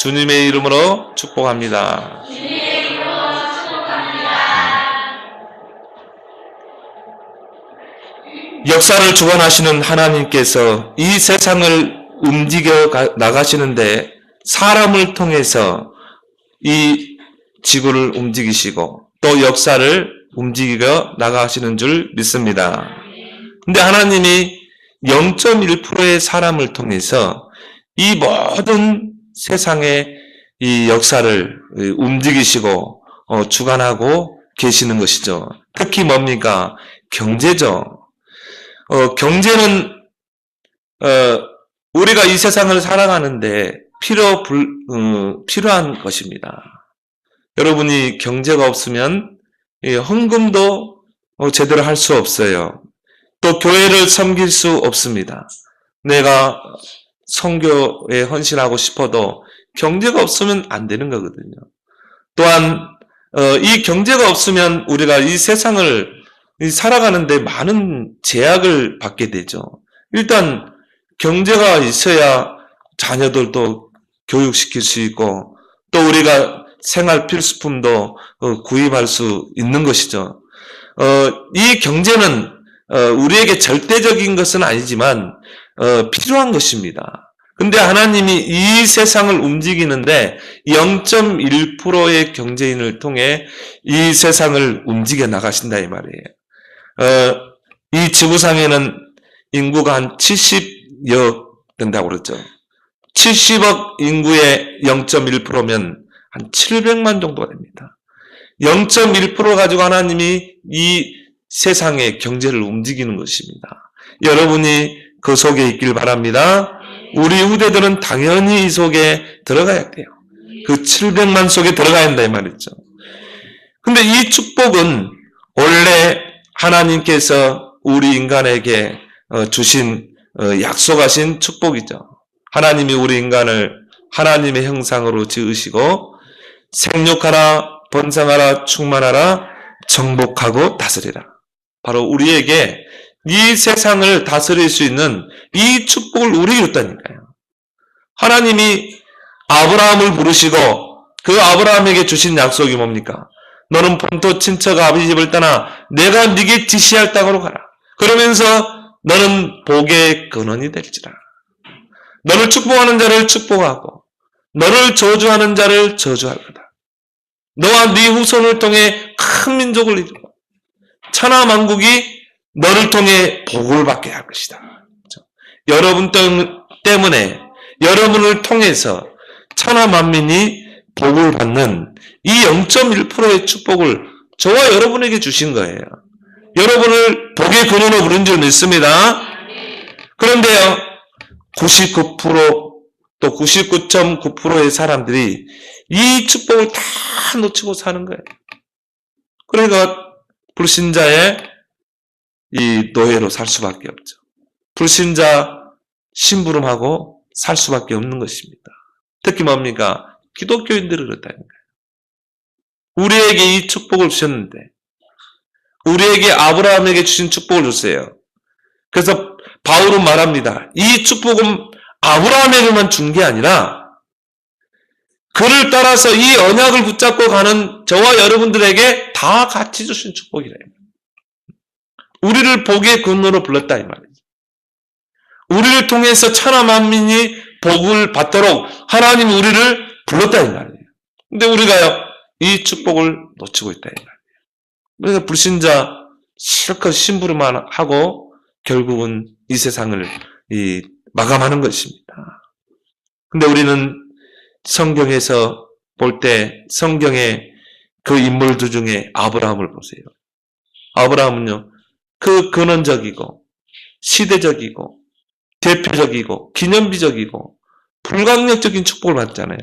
주님의 이름으로 축복합니다. 역사를 주관하시는 하나님께서 이 세상을 움직여 나가시는데 사람을 통해서 이 지구를 움직이시고 또 역사를 움직여 나가시는 줄 믿습니다. 근데 하나님이 0.1%의 사람을 통해서 이 모든 세상의 이 역사를 움직이시고 주관하고 계시는 것이죠. 특히 뭡니까? 경제죠. 경제는 우리가 이 세상을 살아가는데 필요한 것입니다. 여러분이 경제가 없으면 헌금도 제대로 할 수 없어요. 또 교회를 섬길 수 없습니다. 내가 선교에 헌신하고 싶어도 경제가 없으면 안 되는 거거든요. 또한 이 경제가 없으면 우리가 이 세상을 살아가는데 많은 제약을 받게 되죠. 일단 경제가 있어야 자녀들도 교육시킬 수 있고 또 우리가 생활 필수품도 구입할 수 있는 것이죠. 이 경제는 우리에게 절대적인 것은 아니지만 필요한 것입니다. 근데 하나님이 이 세상을 움직이는데 0.1%의 경제인을 통해 이 세상을 움직여 나가신다 이 말이에요. 이 지구상에는 인구가 한 70여 된다고 그러죠. 70억 인구의 0.1%면 한 700만 정도가 됩니다. 0.1% 가지고 하나님이 이 세상의 경제를 움직이는 것입니다. 여러분이 그 속에 있길 바랍니다. 우리 후대들은 당연히 이 속에 들어가야 돼요. 그 700만 속에 들어가야 한다 이 말이죠. 근데 이 축복은 원래 하나님께서 우리 인간에게 주신 약속하신 축복이죠. 하나님이 우리 인간을 하나님의 형상으로 지으시고 생육하라, 번성하라, 충만하라, 정복하고 다스리라. 바로 우리에게 이 세상을 다스릴 수 있는 이 축복을 우리에게 줬다니까요. 하나님이 아브라함을 부르시고 그 아브라함에게 주신 약속이 뭡니까? 너는 본토 친척 아버지 집을 떠나 내가 네게 지시할 땅으로 가라. 그러면서 너는 복의 근원이 될지라. 너를 축복하는 자를 축복하고 너를 저주하는 자를 저주할 거다. 너와 네 후손을 통해 큰 민족을 이루고 천하 만국이 너를 통해 복을 받게 할 것이다. 그렇죠? 여러분 때문에 여러분을 통해서 천하 만민이 복을 받는 이 0.1%의 축복을 저와 여러분에게 주신 거예요. 여러분을 복의 근원으로 부른 줄 믿습니다. 그런데요, 99% 또 99.9%의 사람들이 이 축복을 다 놓치고 사는 거예요. 그러니까 불신자의 이 노예로 살 수밖에 없죠. 불신자 심부름하고 살 수밖에 없는 것입니다. 특히 뭡니까? 기독교인들은 그렇다니까요. 우리에게 이 축복을 주셨는데 우리에게 아브라함에게 주신 축복을 줬어요. 그래서 바울은 말합니다. 이 축복은 아브라함에게만 준 게 아니라 그를 따라서 이 언약을 붙잡고 가는 저와 여러분들에게 다 같이 주신 축복이래요. 우리를 복의 근원으로 불렀다 이 말이죠. 우리를 통해서 천하 만민이 복을 받도록 하나님 우리를 불렀다 이 말이에요. 근데 우리가요 이 축복을 놓치고 있다 이 말이에요. 그래서 불신자 실컷 심부름만 하고 결국은 이 세상을 마감하는 것입니다. 근데 우리는 성경에서 볼 때 성경의 그 인물들 중에 아브라함을 보세요. 아브라함은요 그 근원적이고 시대적이고 대표적이고 기념비적이고 불강력적인 축복을 받잖아요.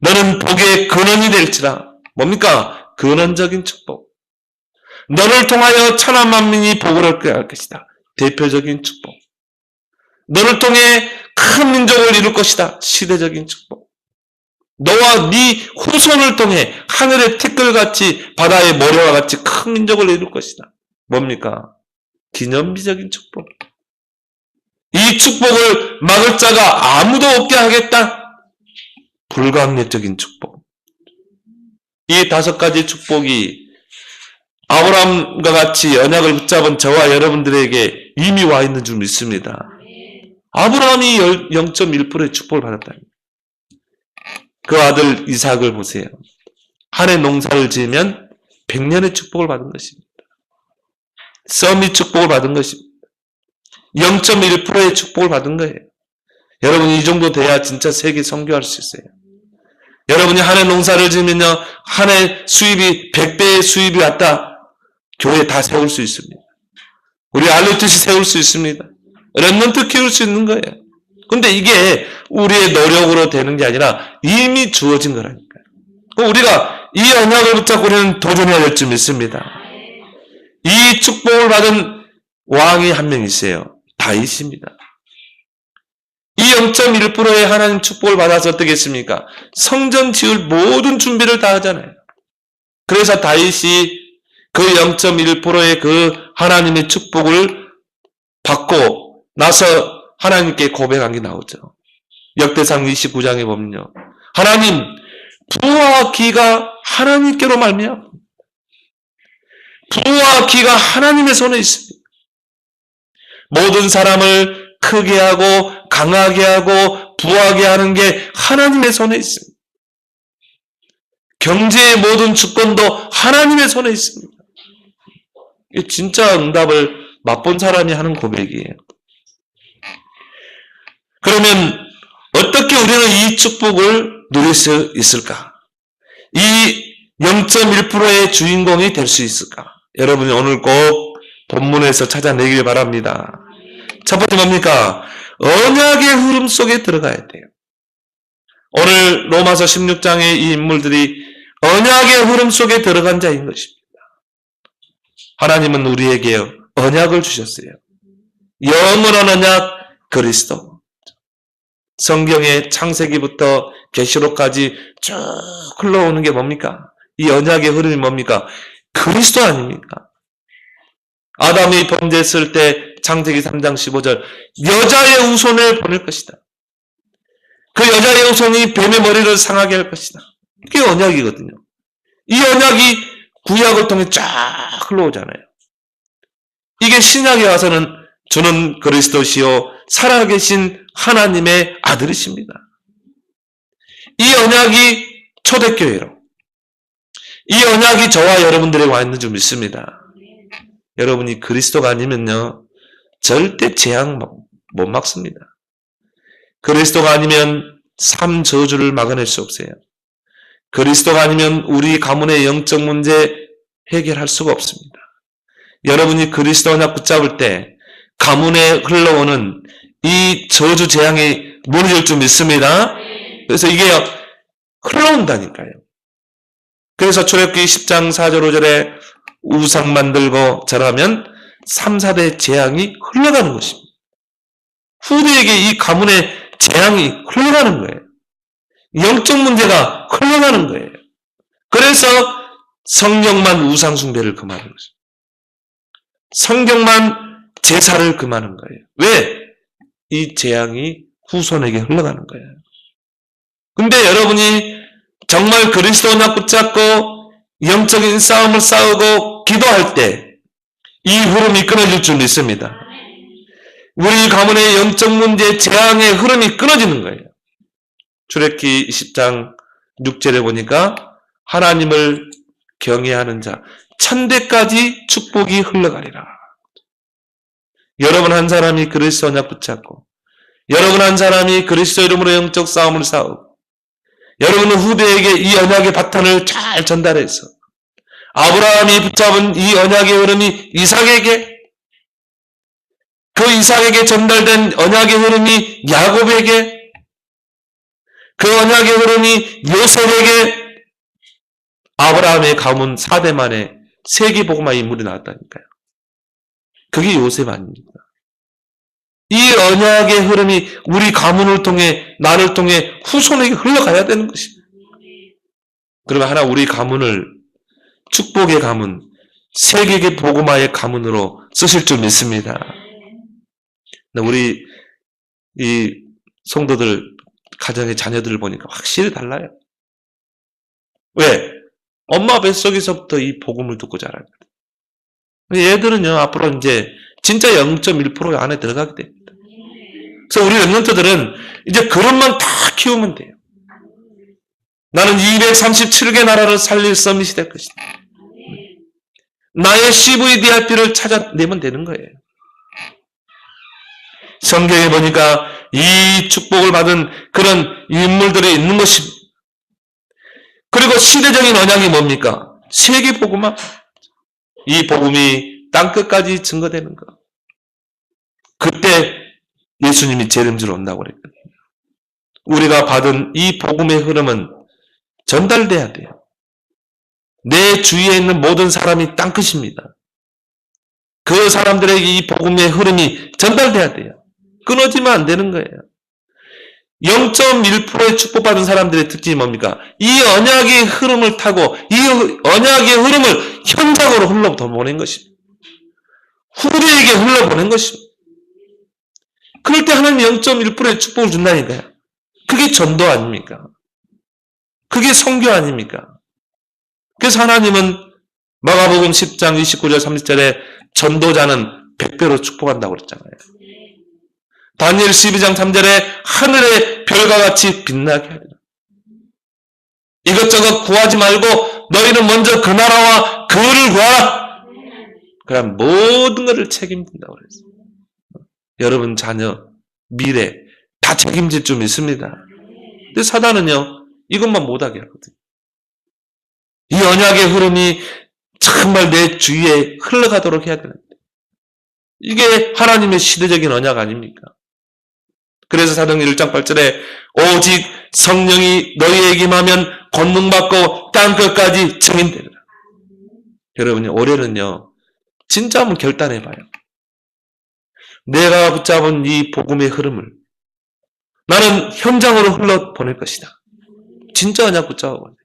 너는 복의 근원이 될지라. 뭡니까? 근원적인 축복. 너를 통하여 천하 만민이 복을 얻게 할 것이다. 대표적인 축복. 너를 통해 큰 민족을 이룰 것이다. 시대적인 축복. 너와 네 후손을 통해 하늘의 티끌같이 바다의 모래와 같이 큰 민족을 이룰 것이다. 뭡니까? 기념비적인 축복. 이 축복을 막을 자가 아무도 없게 하겠다. 불강력적인 축복. 이 5가지 축복이 아브라함과 같이 언약을 붙잡은 저와 여러분들에게 이미 와 있는 줄 믿습니다. 아브라함이 0.1%의 축복을 받았다. 그 아들 이삭을 보세요. 한 해 농사를 지으면 100년의 축복을 받은 것입니다. 썸이 축복을 받은 것입니다. 0.1%의 축복을 받은 거예요. 여러분이 이 정도 돼야 진짜 세계 선교할 수 있어요. 여러분이 한 해 농사를 지으면요, 한 해 수입이 100배의 수입이 왔다. 교회 다 세울 수 있습니다. 우리 알루트시 세울 수 있습니다. 렘넌트 키울 수 있는 거예요. 근데 이게 우리의 노력으로 되는 게 아니라 이미 주어진 거라니까요. 우리가 이 언약을 붙잡고 우리는 도전해야 될 줄 믿습니다. 이 축복을 받은 왕이 한 명 있어요. 다윗입니다. 이 0.1%의 하나님 축복을 받아서 어떻게 했습니까? 성전 지을 모든 준비를 다 하잖아요. 그래서 다윗이 그 0.1%의 그 하나님의 축복을 받고 나서 하나님께 고백한 게 나오죠. 역대상 29장에 보면요. 하나님, 부와 기가 하나님께로 말미암아. 부와 기가 하나님의 손에 있습니다. 모든 사람을 크게 하고 강하게 하고 부하게 하는 게 하나님의 손에 있습니다. 경제의 모든 주권도 하나님의 손에 있습니다. 이게 진짜 응답을 맛본 사람이 하는 고백이에요. 그러면 어떻게 우리는 이 축복을 누릴 수 있을까? 이 0.1%의 주인공이 될 수 있을까? 여러분이 오늘 꼭 본문에서 찾아내길 바랍니다. 첫 번째 뭡니까? 언약의 흐름 속에 들어가야 돼요. 오늘 로마서 16장의 이 인물들이 언약의 흐름 속에 들어간 자인 것입니다. 하나님은 우리에게 언약을 주셨어요. 영원한 언약 그리스도. 성경의 창세기부터 계시록까지 쭉 흘러오는 게 뭡니까? 이 언약의 흐름이 뭡니까? 그리스도 아닙니까? 아담이 범죄했을 때 창세기 3장 15절 여자의 후손을 보낼 것이다. 그 여자의 후손이 뱀의 머리를 상하게 할 것이다. 이게 언약이거든요. 이 언약이 구약을 통해 쫙 흘러오잖아요. 이게 신약에 와서는 주는 그리스도시요 살아계신 하나님의 아들이십니다. 이 언약이 초대교회로 이 언약이 저와 여러분들에게 와 있는 줄 믿습니다. 여러분이 그리스도가 아니면요 절대 재앙 못 막습니다. 그리스도가 아니면 삶 저주를 막아낼 수 없어요. 그리스도가 아니면 우리 가문의 영적 문제 해결할 수가 없습니다. 여러분이 그리스도 언약 붙잡을 때 가문에 흘러오는 이 저주 재앙이 무너질 줄 믿습니다. 그래서 이게 흘러온다니까요. 그래서 출애굽기 10장 4절 5절에 우상 만들고 절하면 3, 4대 재앙이 흘러가는 것입니다. 후대에게 이 가문의 재앙이 흘러가는 거예요. 영적 문제가 흘러가는 거예요. 그래서 성경만 우상 숭배를 금하는 것입니다. 성경만 제사를 금하는 거예요. 왜? 이 재앙이 후손에게 흘러가는 거예요. 근데 여러분이 정말 그리스도 언약 붙잡고 영적인 싸움을 싸우고 기도할 때 이 흐름이 끊어질 줄 믿습니다. 우리 가문의 영적 문제 재앙의 흐름이 끊어지는 거예요. 출애굽기 20장 6절에 보니까 하나님을 경외하는 자 천대까지 축복이 흘러가리라. 여러분 한 사람이 그리스도 언약 붙잡고 여러분 한 사람이 그리스도 이름으로 영적 싸움을 싸우고 여러분은 후대에게 이 언약의 바탕을 잘 전달해서 아브라함이 붙잡은 이 언약의 흐름이 이삭에게 그 이삭에게 전달된 언약의 흐름이 야곱에게 그 언약의 흐름이 요셉에게 아브라함의 가문 4대 만에 세계복음화 인물이 나왔다니까요. 그게 요셉 아닙니까? 이 언약의 흐름이 우리 가문을 통해 나를 통해 후손에게 흘러가야 되는 것입니다. 그러면 하나 우리 가문을 축복의 가문, 세계의 복음화의 가문으로 쓰실 줄 믿습니다. 우리 이 성도들 가정의 자녀들을 보니까 확실히 달라요. 왜? 엄마 뱃속에서부터 이 복음을 듣고 자라거든. 얘들은요, 앞으로 이제 진짜 0.1% 안에 들어가게 됩니다. 그래서 우리 랩런트들은 이제 그릇만 다 키우면 돼요. 나는 237개 나라를 살릴 서밋이 될 것이다. 나의 CVDIP를 찾아내면 되는 거예요. 성경에 보니까 이 축복을 받은 그런 인물들이 있는 것입니다. 그리고 시대적인 언약이 뭡니까? 세계복음화. 이 복음이 땅끝까지 증거되는 것. 그때 예수님이 재림주로 온다고 그랬거든요. 우리가 받은 이 복음의 흐름은 전달돼야 돼요. 내 주위에 있는 모든 사람이 땅끝입니다. 그 사람들에게 이 복음의 흐름이 전달돼야 돼요. 끊어지면 안 되는 거예요. 0.1%의 축복받은 사람들의 특징이 뭡니까? 이 언약의 흐름을 타고 이 언약의 흐름을 현장으로 흘러보낸 것입니다. 후대에게 흘러보낸 것입니다. 그럴 때 하나님이 0.1%의 축복을 준다니까요. 그게 전도 아닙니까? 그게 선교 아닙니까? 그래서 하나님은 마가복음 10장 29절 30절에 전도자는 100배로 축복한다고 그랬잖아요. 다니엘 12장 3절에 하늘의 별과 같이 빛나게 하리라. 이것저것 구하지 말고 너희는 먼저 그 나라와 그를 구하라. 그럼 모든 것을 책임진다고 그랬어요. 여러분 자녀, 미래 다 책임질 줄 믿습니다. 근데 사단은요, 이것만 못하게 하거든요. 이 언약의 흐름이 정말 내 주위에 흘러가도록 해야 되는데 이게 하나님의 시대적인 언약 아닙니까? 그래서 사도행전 1장 8절에 오직 성령이 너희에게 임하면 권능받고 땅끝까지 증인되리라. 여러분이 올해는요, 진짜 한번 결단해봐요. 내가 붙잡은 이 복음의 흐름을 나는 현장으로 흘러보낼 것이다. 진짜 언약 붙잡아보세요.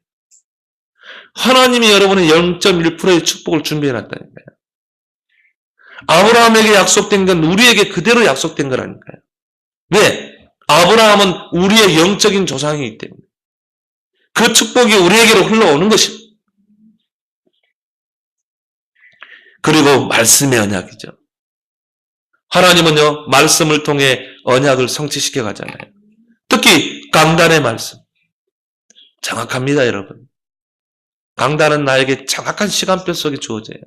하나님이 여러분의 0.1%의 축복을 준비해놨다니까요. 아브라함에게 약속된 건 우리에게 그대로 약속된 거라니까요. 왜? 아브라함은 우리의 영적인 조상이기 때문에 그 축복이 우리에게로 흘러오는 것입니다. 그리고 말씀의 언약이죠. 하나님은요, 말씀을 통해 언약을 성취시켜 가잖아요. 특히 강단의 말씀. 정확합니다, 여러분. 강단은 나에게 정확한 시간표 속에 주어져요.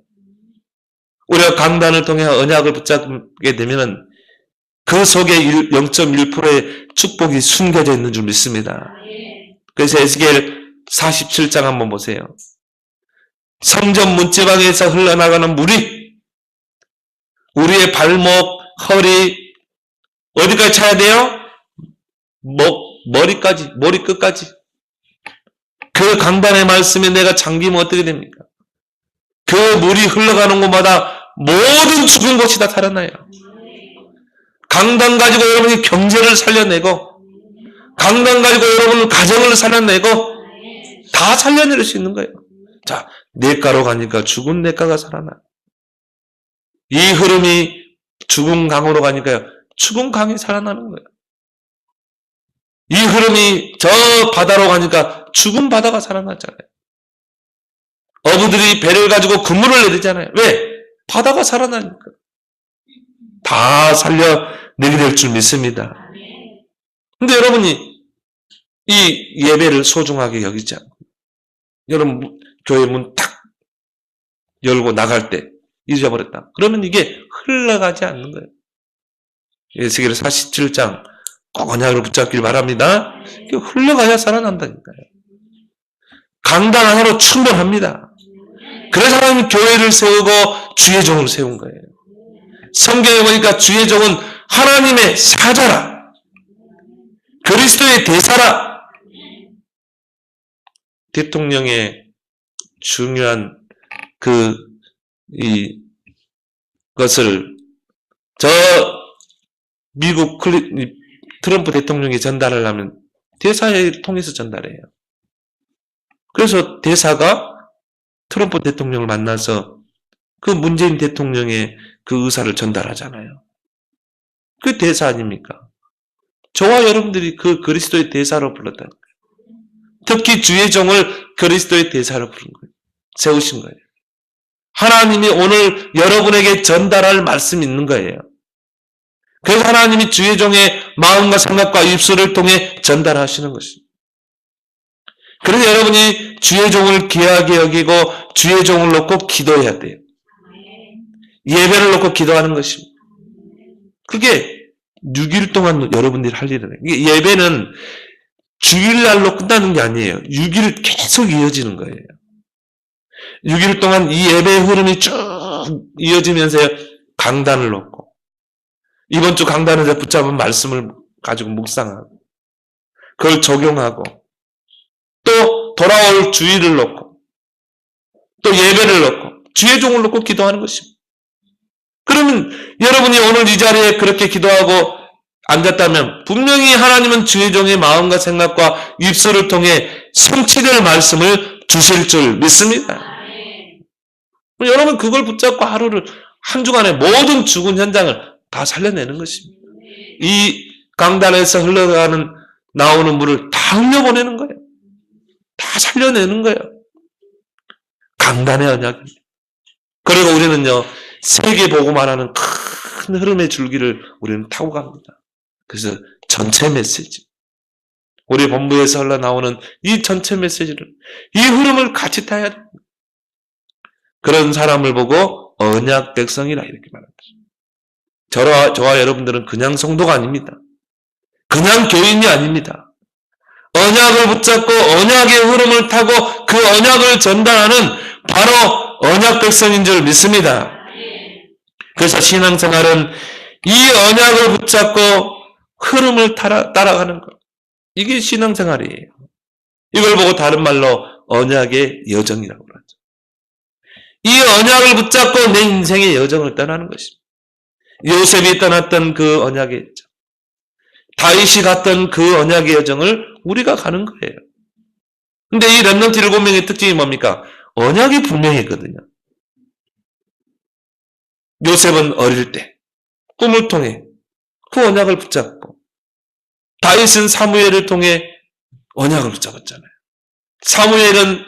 우리가 강단을 통해 언약을 붙잡게 되면 그 속에 0.1%의 축복이 숨겨져 있는 줄 믿습니다. 그래서 에스겔 47장 한번 보세요. 성전 문지방에서 흘러나가는 물이 우리의 발목, 허리, 어디까지 차야 돼요? 머리 끝까지. 그 강단의 말씀에 내가 잠기면 어떻게 됩니까? 그 물이 흘러가는 곳마다 모든 죽은 곳이 다 살아나요. 강단 가지고 여러분이 경제를 살려내고, 강단 가지고 여러분 가정을 살려내고, 다 살려낼 수 있는 거예요. 자, 냇가로 가니까 죽은 냇가가 살아나. 이 흐름이 죽은 강으로 가니까요, 죽은 강이 살아나는 거예요. 이 흐름이 저 바다로 가니까 죽은 바다가 살아났잖아요. 어부들이 배를 가지고 그물을 내리잖아요. 왜? 바다가 살아나니까. 다 살려내게 될 줄 믿습니다. 근데 여러분이 이 예배를 소중하게 여기지 않고, 여러분 교회 문 탁 열고 나갈 때 잊어버렸다. 그러면 이게 흘러가지 않는 거예요. 에스겔 47장 꼭 언약을 붙잡길 바랍니다. 흘러가야 살아난다니까요. 강단 하나로 충분합니다. 그래서 하나님이 교회를 세우고 주의 종을 세운 거예요. 성경에 보니까 주의 종은 하나님의 사자라, 그리스도의 대사라. 대통령의 중요한 것을 저 미국 트럼프 대통령이 전달을 하면 대사를 통해서 전달해요. 그래서 대사가 트럼프 대통령을 만나서 그 문재인 대통령의 그 의사를 전달하잖아요. 그게 대사 아닙니까? 저와 여러분들이 그 그리스도의 대사로 불렀다는 거예요. 특히 주의 종을 그리스도의 대사로 부른 거예요. 세우신 거예요. 하나님이 오늘 여러분에게 전달할 말씀이 있는 거예요. 그래서 하나님이 주의 종의 마음과 생각과 입술을 통해 전달하시는 것입니다. 그래서 여러분이 주의 종을 귀하게 여기고 주의 종을 놓고 기도해야 돼요. 예배를 놓고 기도하는 것입니다. 그게 6일 동안 여러분들이 할 일이에요. 예배는 주일날로 끝나는 게 아니에요. 6일 계속 이어지는 거예요. 6일 동안 이 예배의 흐름이 쭉 이어지면서 강단을 놓고 이번 주 강단에서 붙잡은 말씀을 가지고 묵상하고 그걸 적용하고 또 돌아올 주일을 놓고 또 예배를 놓고 주의 종을 놓고 기도하는 것입니다. 그러면 여러분이 오늘 이 자리에 그렇게 기도하고 앉았다면 분명히 하나님은 주의 종의 마음과 생각과 입술을 통해 성취될 말씀을 주실 줄 믿습니다. 여러분 그걸 붙잡고 하루를 한 주간의 모든 죽은 현장을 다 살려내는 것입니다. 이 강단에서 흘러가는 나오는 물을 다 흘려보내는 거예요. 다 살려내는 거예요. 강단의 언약입니다. 그리고 우리는요 세계 복음화라는 큰 흐름의 줄기를 우리는 타고 갑니다. 그래서 전체 메시지, 우리 본부에서 흘러나오는 이 전체 메시지를, 이 흐름을 같이 타야 됩니다. 그런 사람을 보고 언약 백성이라 이렇게 말합니다. 저와 여러분들은 그냥 성도가 아닙니다. 그냥 교인이 아닙니다. 언약을 붙잡고 언약의 흐름을 타고 그 언약을 전달하는 바로 언약 백성인 줄 믿습니다. 그래서 신앙생활은 이 언약을 붙잡고 흐름을 따라가는 것. 이게 신앙생활이에요. 이걸 보고 다른 말로 언약의 여정이라고 그러죠. 이 언약을 붙잡고 내 인생의 여정을 떠나는 것입니다. 요셉이 떠났던 그 언약의 여정, 다윗이 갔던 그 언약의 여정을 우리가 가는 거예요. 근데 이 렘넌트 7명의 특징이 뭡니까? 언약이 분명했거든요. 요셉은 어릴 때 꿈을 통해 그 언약을 붙잡고, 다윗은 사무엘을 통해 언약을 붙잡았잖아요. 사무엘은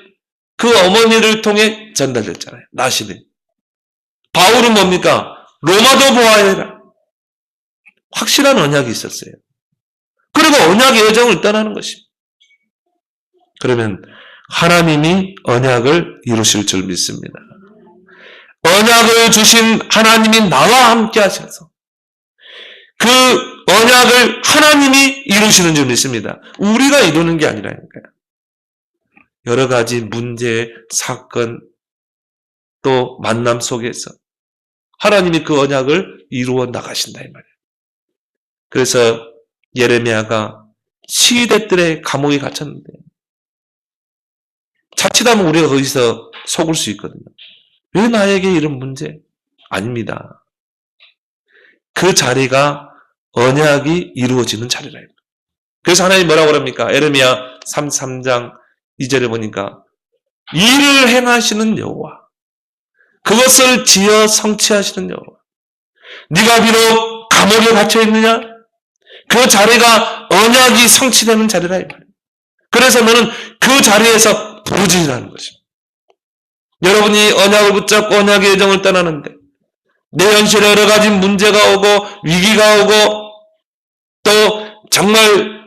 그 어머니를 통해 전달됐잖아요. 나시는. 바울은 뭡니까? 로마도 보아야 해라. 확실한 언약이 있었어요. 그리고 언약의 여정을 떠나는 것입니다. 그러면 하나님이 언약을 이루실 줄 믿습니다. 언약을 주신 하나님이 나와 함께 하셔서 그 언약을 하나님이 이루시는 줄 믿습니다. 우리가 이루는 게 아니라니까요. 여러 가지 문제, 사건, 또 만남 속에서 하나님이 그 언약을 이루어 나가신다 이 말이에요. 그래서 예레미야가 시대들의 감옥에 갇혔는데 자칫하면 우리가 거기서 속을 수 있거든요. 왜 나에게 이런 문제? 아닙니다. 그 자리가 언약이 이루어지는 자리라. 그래서 하나님 뭐라고 그럽니까? 예레미야 33장 2절에 보니까 일을 행하시는 여호와, 그것을 지어 성취하시는 여호와, 네가 비록 감옥에 갇혀 있느냐? 그 자리가 언약이 성취되는 자리라 이 말이에요. 그래서 너는 그 자리에서 부르짖으라는 것입니다. 여러분이 언약을 붙잡고 언약의 여정을 떠나는데 내 현실에 여러 가지 문제가 오고 위기가 오고 또 정말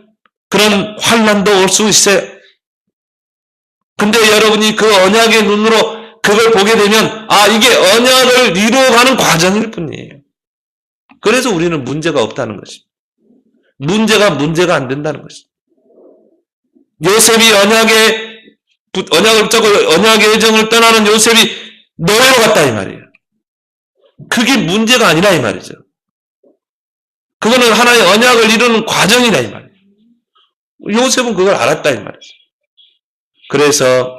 그런 환난도 올 수 있어요. 근데 여러분이 그 언약의 눈으로 그걸 보게 되면 이게 언약을 이루어가는 과정일 뿐이에요. 그래서 우리는 문제가 없다는 것입니다. 문제가 안 된다는 것입니다. 요셉이 언약을 붙잡고 언약의 여정을 떠나는 요셉이 노예로 갔다 이 말이에요. 그게 문제가 아니라 이 말이죠. 그거는 하나의 언약을 이루는 과정이다 이 말이에요. 요셉은 그걸 알았다 이 말이죠. 그래서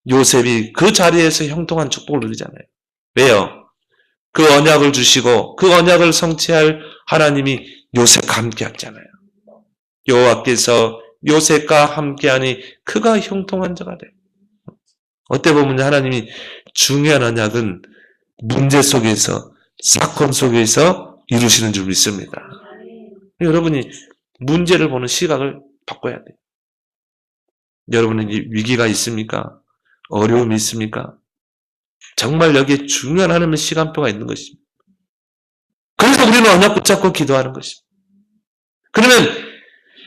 요셉이 그 자리에서 형통한 축복을 누리잖아요. 왜요? 그 언약을 주시고 그 언약을 성취할 하나님이 요셉과 함께 하잖아요. 여호와께서 요셉과 함께하니 그가 형통한 자가 돼. 어때 보면 하나님이 중요한 언약은 문제 속에서, 사건 속에서 이루시는 줄 믿습니다. 여러분이 문제를 보는 시각을 바꿔야 돼요. 여러분에게 위기가 있습니까? 어려움이 있습니까? 정말 여기에 중요한 하나님의 시간표가 있는 것입니다. 그래서 우리는 언약 붙잡고 기도하는 것입니다. 그러면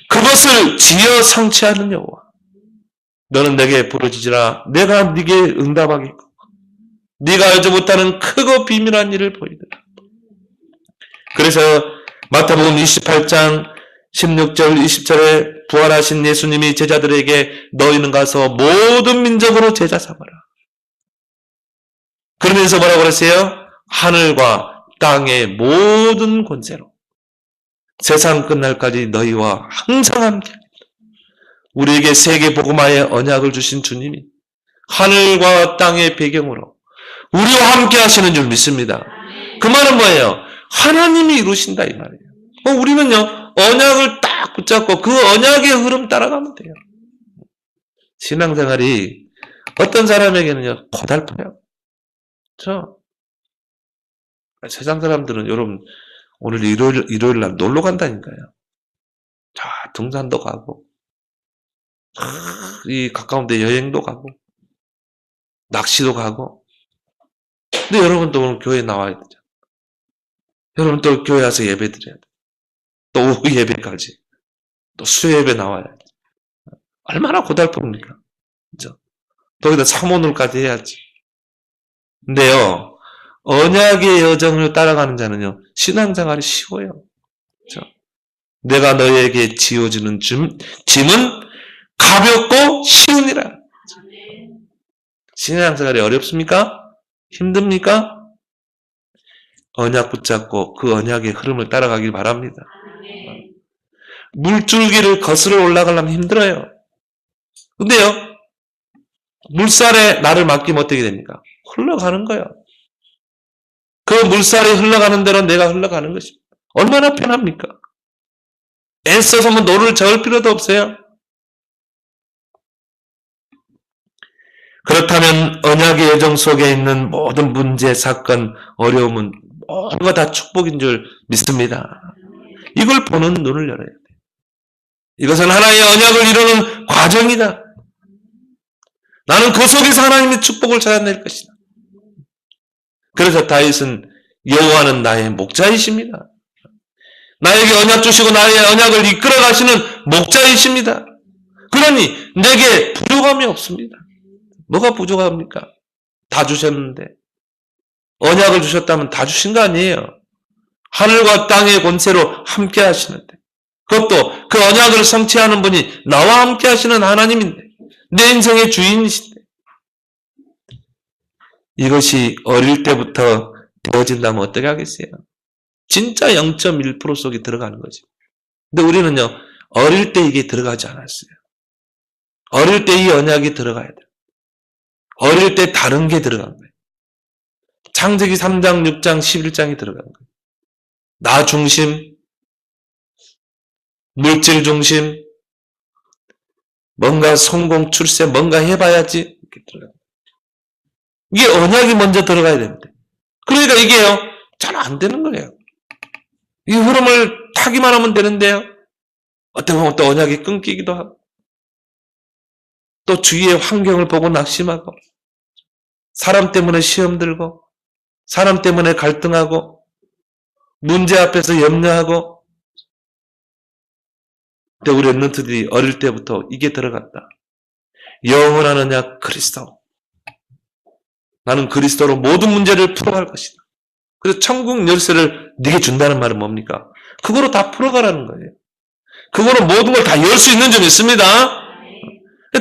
그것을 지어 성취하는 여호와, 너는 내게 부르짖으라 내가 네게 응답하겠고 네가 알지 못하는 크고 비밀한 일을 보이리라. 그래서 마태복음 28장 16절 20절에 부활하신 예수님이 제자들에게 너희는 가서 모든 민족으로 제자 삼아라. 그러면서 뭐라고 그랬어요? 하늘과 땅의 모든 권세로 세상 끝날까지 너희와 항상 함께 우리에게 세계 복음화의 언약을 주신 주님이 하늘과 땅의 배경으로 우리와 함께 하시는 줄 믿습니다. 그 말은 뭐예요? 하나님이 이루신다 이 말이에요. 우리는요 언약을 딱 붙잡고 그 언약의 흐름 따라가면 돼요. 신앙생활이 어떤 사람에게는요 고달퍼요. 세상 사람들은 여러분 오늘 일요일 날 놀러 간다니까요. 자 등산도 가고 이 가까운 데 여행도 가고 낚시도 가고. 근데 여러분도 오늘 교회에 나와야 되죠. 여러분 또 교회 와서 예배 드려야 돼. 또 오후 예배까지. 또 수요 예배 나와야 돼. 얼마나 고달픕니까? 그죠? 거기다 사모놀까지 해야지. 근데요, 언약의 여정을 따라가는 자는요, 신앙생활이 쉬워요. 그죠? 내가 너희에게 지어주는 짐은 가볍고 쉬우니라. 신앙생활이 어렵습니까? 힘듭니까? 언약 붙잡고 그 언약의 흐름을 따라가길 바랍니다. 물줄기를 거슬러 올라가려면 힘들어요. 근데요, 물살에 나를 맡기면 어떻게 됩니까? 흘러가는 거예요. 그 물살이 흘러가는 대로 내가 흘러가는 것입니다. 얼마나 편합니까? 애써서 뭐 노를 저을 필요도 없어요. 그렇다면 언약의 여정 속에 있는 모든 문제, 사건, 어려움은 모든 거 다 축복인 줄 믿습니다. 이걸 보는 눈을 열어야 돼요. 이것은 하나의 언약을 이루는 과정이다. 나는 그 속에서 하나님의 축복을 찾아낼 것이다. 그래서 다윗은 여호와는 나의 목자이십니다. 나에게 언약 주시고 나의 언약을 이끌어 가시는 목자이십니다. 그러니 내게 부족함이 없습니다. 뭐가 부족합니까? 다 주셨는데. 언약을 주셨다면 다 주신 거 아니에요. 하늘과 땅의 권세로 함께 하시는데. 그것도 그 언약을 성취하는 분이 나와 함께 하시는 하나님인데. 내 인생의 주인이신데. 이것이 어릴 때부터 되어진다면 어떻게 하겠어요? 진짜 0.1% 속에 들어가는 거지. 근데 우리는요, 어릴 때 이게 들어가지 않았어요. 어릴 때 이 언약이 들어가야 돼요. 어릴 때 다른 게 들어간 거예요. 창세기 3장, 6장, 11장이 들어간 거예요. 나 중심, 물질 중심, 뭔가 성공, 출세, 뭔가 해봐야지. 이렇게 들어가요. 이게 언약이 먼저 들어가야 됩니다. 그러니까 이게요, 잘 안 되는 거예요. 이 흐름을 타기만 하면 되는데요. 어떤 경우 또 언약이 끊기기도 하고, 또 주위의 환경을 보고 낙심하고, 사람 때문에 시험 들고, 사람 때문에 갈등하고, 문제 앞에서 염려하고. 근데 우리 랩런트들이 어릴 때부터 이게 들어갔다. 영원한 언약 그리스도. 나는 그리스도로 모든 문제를 풀어갈 것이다. 그래서 천국 열쇠를 네게 준다는 말은 뭡니까? 그거로 다 풀어가라는 거예요. 그거로 모든 걸 다 열 수 있는 줄 믿습니다.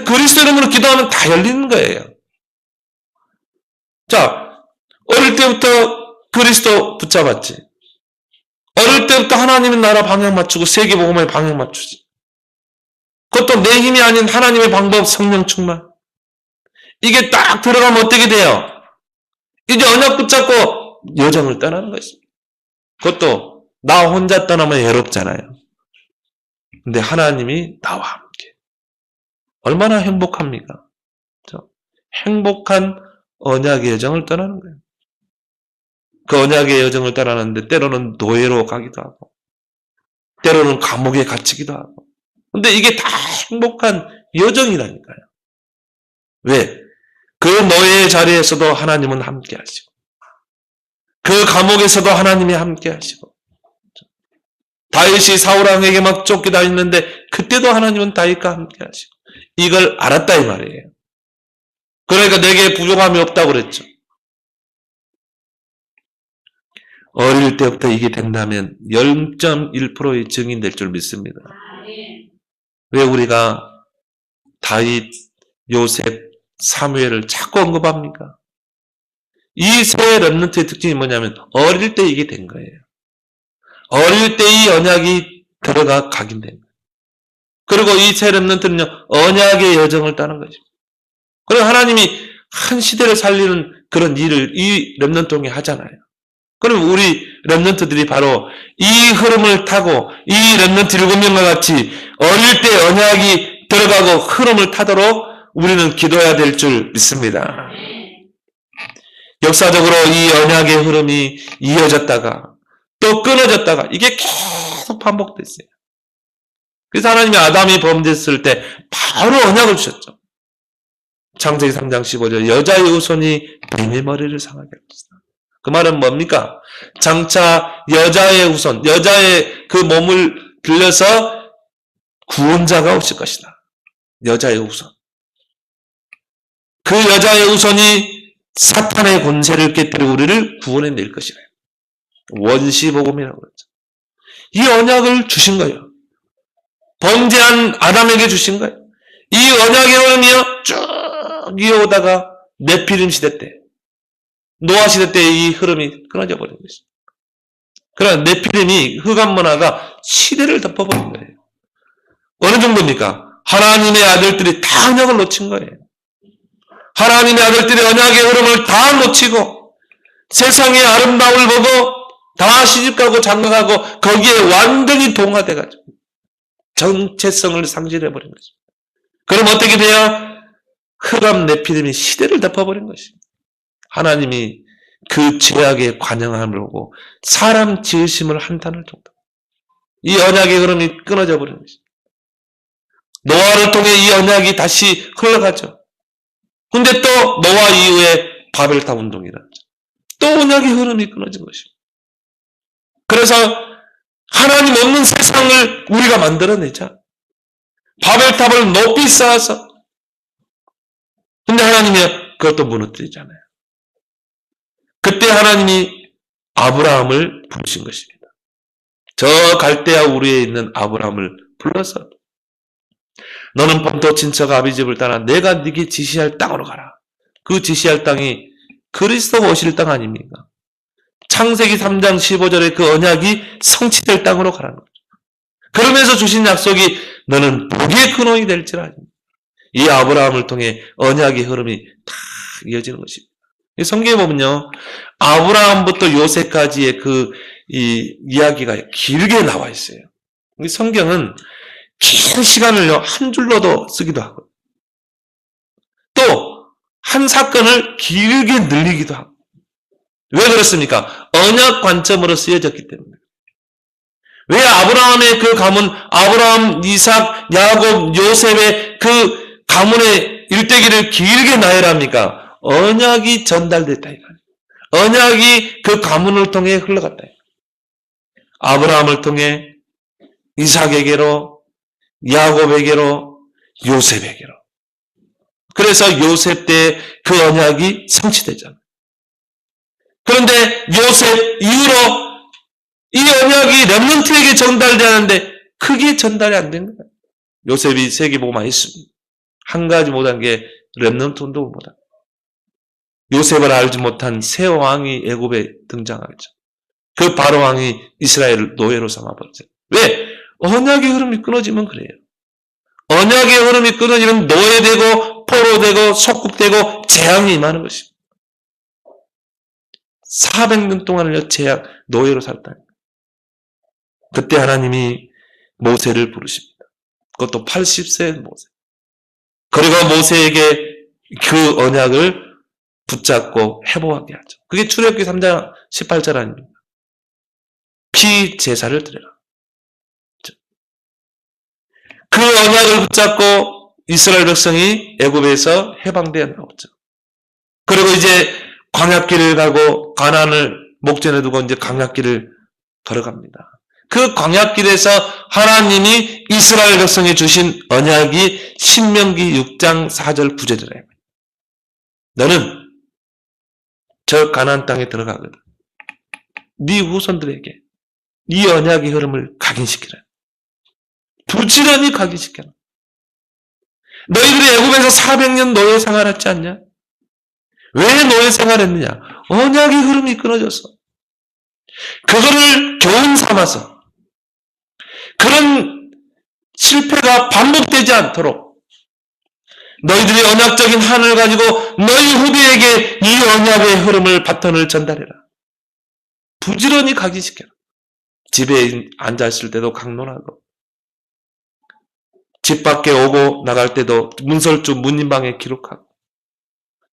그리스도 이름으로 기도하면 다 열리는 거예요. 자, 어릴 때부터 그리스도 붙잡았지. 어릴 때부터 하나님의 나라 방향 맞추고 세계복음의 방향 맞추지. 그것도 내 힘이 아닌 하나님의 방법, 성령 충만. 이게 딱 들어가면 어떻게 돼요? 이제 언약 붙잡고 여정을 떠나는 것입니다. 그것도 나 혼자 떠나면 외롭잖아요. 근데 하나님이 나와 함께. 얼마나 행복합니까? 그렇죠? 행복한 언약의 여정을 떠나는 거예요. 그 언약의 여정을 떠나는데 때로는 노예로 가기도 하고 때로는 감옥에 갇히기도 하고. 근데 이게 다 행복한 여정이라니까요. 왜? 그 노예의 자리에서도 하나님은 함께 하시고, 그 감옥에서도 하나님이 함께 하시고, 다윗이 사울왕에게 막 쫓겨다녔는데 그때도 하나님은 다윗과 함께 하시고, 이걸 알았다 이 말이에요. 그러니까 내게 부족함이 없다고 그랬죠. 어릴 때부터 이게 된다면 0.1%의 증인될 줄 믿습니다. 왜 우리가 다윗, 요셉, 사무엘을 자꾸 언급합니까? 이 세 렘넌트의 특징이 뭐냐면 어릴 때 이게 된 거예요. 어릴 때 이 언약이 들어가 각인된 거예요. 그리고 이 세 렘넌트는요, 언약의 여정을 따는 거죠. 그리고 하나님이 한 시대를 살리는 그런 일을 이 렘넌트 통해 하잖아요. 그럼 우리 렘넌트들이 바로 이 흐름을 타고 이 렘넌트 7명과 같이 어릴 때 언약이 들어가고 흐름을 타도록 우리는 기도해야 될 줄 믿습니다. 역사적으로 이 언약의 흐름이 이어졌다가 또 끊어졌다가 이게 계속 반복됐어요. 그래서 하나님이 아담이 범죄했을 때 바로 언약을 주셨죠. 창세기 3장 15절 여자의 후손이 뱀의 머리를 상하게 할 것이다. 그 말은 뭡니까? 장차 여자의 후손, 여자의 그 몸을 빌려서 구원자가 오실 것이다. 여자의 후손. 그 여자의 후손이 사탄의 권세를 깨뜨려 우리를 구원해낼 것이래요. 원시복음이라고 그러죠. 이 언약을 주신 거예요. 범죄한 아담에게 주신 거예요. 이 언약의 흐름이요 쭉 이어오다가 네피림 시대 때, 노아 시대 때 이 흐름이 끊어져 버린 것입니다. 그러나 네피림이 흑암 문화가 시대를 덮어버린 거예요. 어느 정도입니까? 하나님의 아들들이 다 언약을 놓친 거예요. 하나님의 아들들이 언약의 흐름을 다 놓치고 세상의 아름다움을 보고 다 시집가고 장가가고 거기에 완전히 동화돼가지고 정체성을 상실해버린 것입니다. 그럼 어떻게 돼요? 흑암 네피림이 시대를 덮어버린 것입니다. 하나님이 그 죄악의 관영함을 보고 사람 지으심을 한탄할 정도. 이 언약의 흐름이 끊어져 버린 것입니다. 노아를 통해 이 언약이 다시 흘러가죠. 근데 또 노아 이후에 바벨탑 운동이라죠. 또 언약의 흐름이 끊어진 것입니다. 그래서 하나님 없는 세상을 우리가 만들어내자. 바벨탑을 높이 쌓아서. 근데 하나님이 그것도 무너뜨리잖아요. 그때 하나님이 아브라함을 부르신 것입니다. 저 갈대아 우리에 있는 아브라함을 불러서 너는 본토 친척 아비 집을 따라 내가 네게 지시할 땅으로 가라. 그 지시할 땅이 그리스도가 오실 땅 아닙니까? 창세기 3장 15절에 그 언약이 성취될 땅으로 가라는 거죠. 그러면서 주신 약속이 너는 복의 근원이 될지라. 이 아브라함을 통해 언약의 흐름이 다 이어지는 것입니다. 성경에 보면요, 아브라함부터 요셉까지의 이 이야기가 길게 나와 있어요. 성경은 긴 시간을요, 한 줄로도 쓰기도 하고, 또, 한 사건을 길게 늘리기도 하고. 왜 그렇습니까? 언약 관점으로 쓰여졌기 때문에. 왜 아브라함의 그 가문, 아브라함, 이삭, 야곱, 요셉의 그 가문의 일대기를 길게 나열합니까? 언약이 전달됐다. 언약이 그 가문을 통해 흘러갔다. 아브라함을 통해 이삭에게로, 야곱에게로, 요셉에게로. 그래서 요셉 때 그 언약이 성취되잖아요. 그런데 요셉 이후로 이 언약이 렘넌트에게 전달되는데 크게 전달이 안 된 거예요. 요셉이 세계복음 했습니다. 한 가지 못한 게 렘넌트 운동을 못한. 요셉을 알지 못한 새 왕이 애굽에 등장하죠. 그 바로 왕이 이스라엘을 노예로 삼아버렸어요. 왜? 언약의 흐름이 끊어지면 그래요. 언약의 흐름이 끊어지면 노예되고 포로되고 속국되고 재앙이 임하는 것입니다. 400년 동안을 재앙, 노예로 살다. 그때 하나님이 모세를 부르십니다. 그것도 80세의 모세. 그리고 모세에게 그 언약을 붙잡고 회복하게 하죠. 그게 출애굽기 3장 18절 아닙니까? 피 제사를 드려라. 그 언약을 붙잡고 이스라엘 백성이 애굽에서 해방되어 나오죠. 그리고 이제 광야길을 가고 가나안을 목전에 두고 이제 광야길을 걸어갑니다. 그 광야길에서 하나님이 이스라엘 백성에 주신 언약이 신명기 6장 4절 9절이래요. 너는 저 가나안 땅에 들어가거든. 네 후손들에게 이 언약의 흐름을 각인시키라. 부지런히 각인시켜라. 너희들이 애굽에서 400년 노예 생활했지 않냐? 왜 노예 생활했느냐? 언약의 흐름이 끊어졌어. 그거를 교훈 삼아서 그런 실패가 반복되지 않도록 너희들이 언약적인 한을 가지고 너희 후대에게 이 언약의 흐름을 바톤을 전달해라. 부지런히 각인시켜라. 집에 앉아있을 때도 강론하고 집 밖에 오고 나갈 때도 문설주 문인방에 기록하고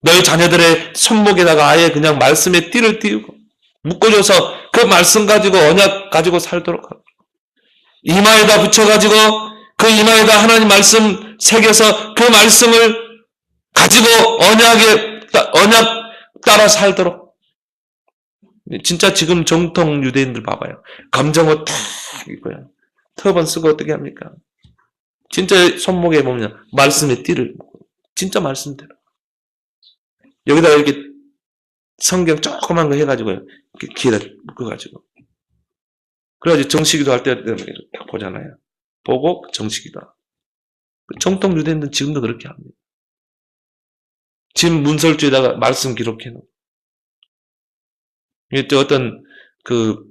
너희 자녀들의 손목에다가 아예 그냥 말씀에 띠를 띄우고 묶어줘서 그 말씀 가지고 언약 가지고 살도록 하고 이마에다 붙여가지고 그 이마에다 하나님 말씀 새겨서 그 말씀을 가지고 언약 따라 살도록. 진짜 지금 정통 유대인들 봐봐요. 감정옷 탁 입고요. 터번 쓰고 어떻게 합니까? 진짜 손목에 보면 말씀의 띠를 진짜 말씀대로 여기다가 이렇게 성경 조그만 거 해가지고요. 이렇게 귀에다 묶어가지고. 그래가지고 정식기도 할 때 이렇게 보잖아요. 보고 정식기도. 정통 유대인들은 지금도 그렇게 합니다. 지금 문설주에다가 말씀 기록해놓고. 이게 또 어떤 그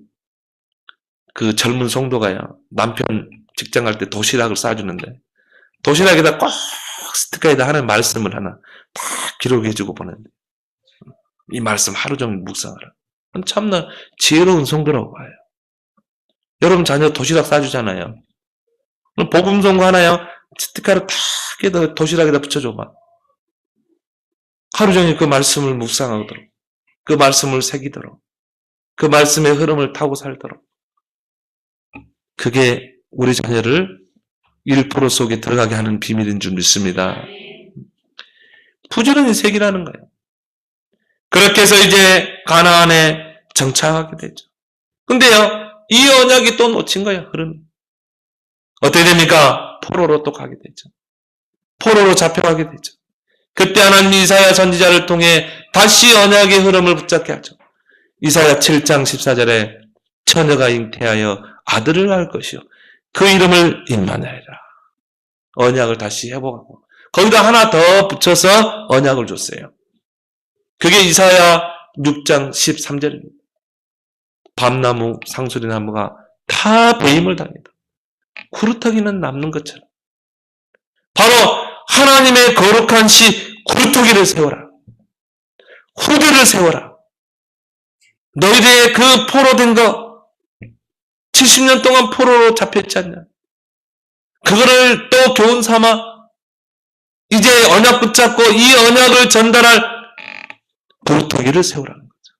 젊은 성도가요. 남편 직장 갈 때 도시락을 싸주는데 도시락에다 꼭 스티커에다 하는 말씀을 하나 다 기록해주고 보는데 이 말씀 하루 종일 묵상하라. 참나 지혜로운 성도라고 봐요. 여러분 자녀 도시락 싸주잖아요. 복음성구 하나요? 스티커를 탁 도시락에다 붙여줘봐. 하루 종일 그 말씀을 묵상하도록, 그 말씀을 새기도록, 그 말씀의 흐름을 타고 살도록. 그게 우리 자녀를 1% 속에 들어가게 하는 비밀인 줄 믿습니다. 부지런히 새기라는 거예요. 그렇게 해서 이제 가나안에 정착하게 되죠. 근데요, 이 언약이 또 놓친 거예요, 흐름이. 어떻게 됩니까? 포로로 또 가게 되죠. 포로로 잡혀가게 되죠. 그때 하나님 이사야 선지자를 통해 다시 언약의 흐름을 붙잡게 하죠. 이사야 7장 14절에 처녀가 잉태하여 아들을 낳을 것이요. 그 이름을 임마누엘이라. 언약을 다시 회복하고 거기다 하나 더 붙여서 언약을 줬어요. 그게 이사야 6장 13절입니다. 밤나무, 상수리나무가 다 배임을 당했다. 구루터기는 남는 것처럼. 바로 하나님의 거룩한 시 구루터기를 세워라. 후대를 세워라. 너희들의 그 포로된 거 70년 동안 포로로 잡혔지 않냐. 그거를 또 교훈 삼아 이제 언약 붙잡고 이 언약을 전달할 구루터기를 세우라는 거죠.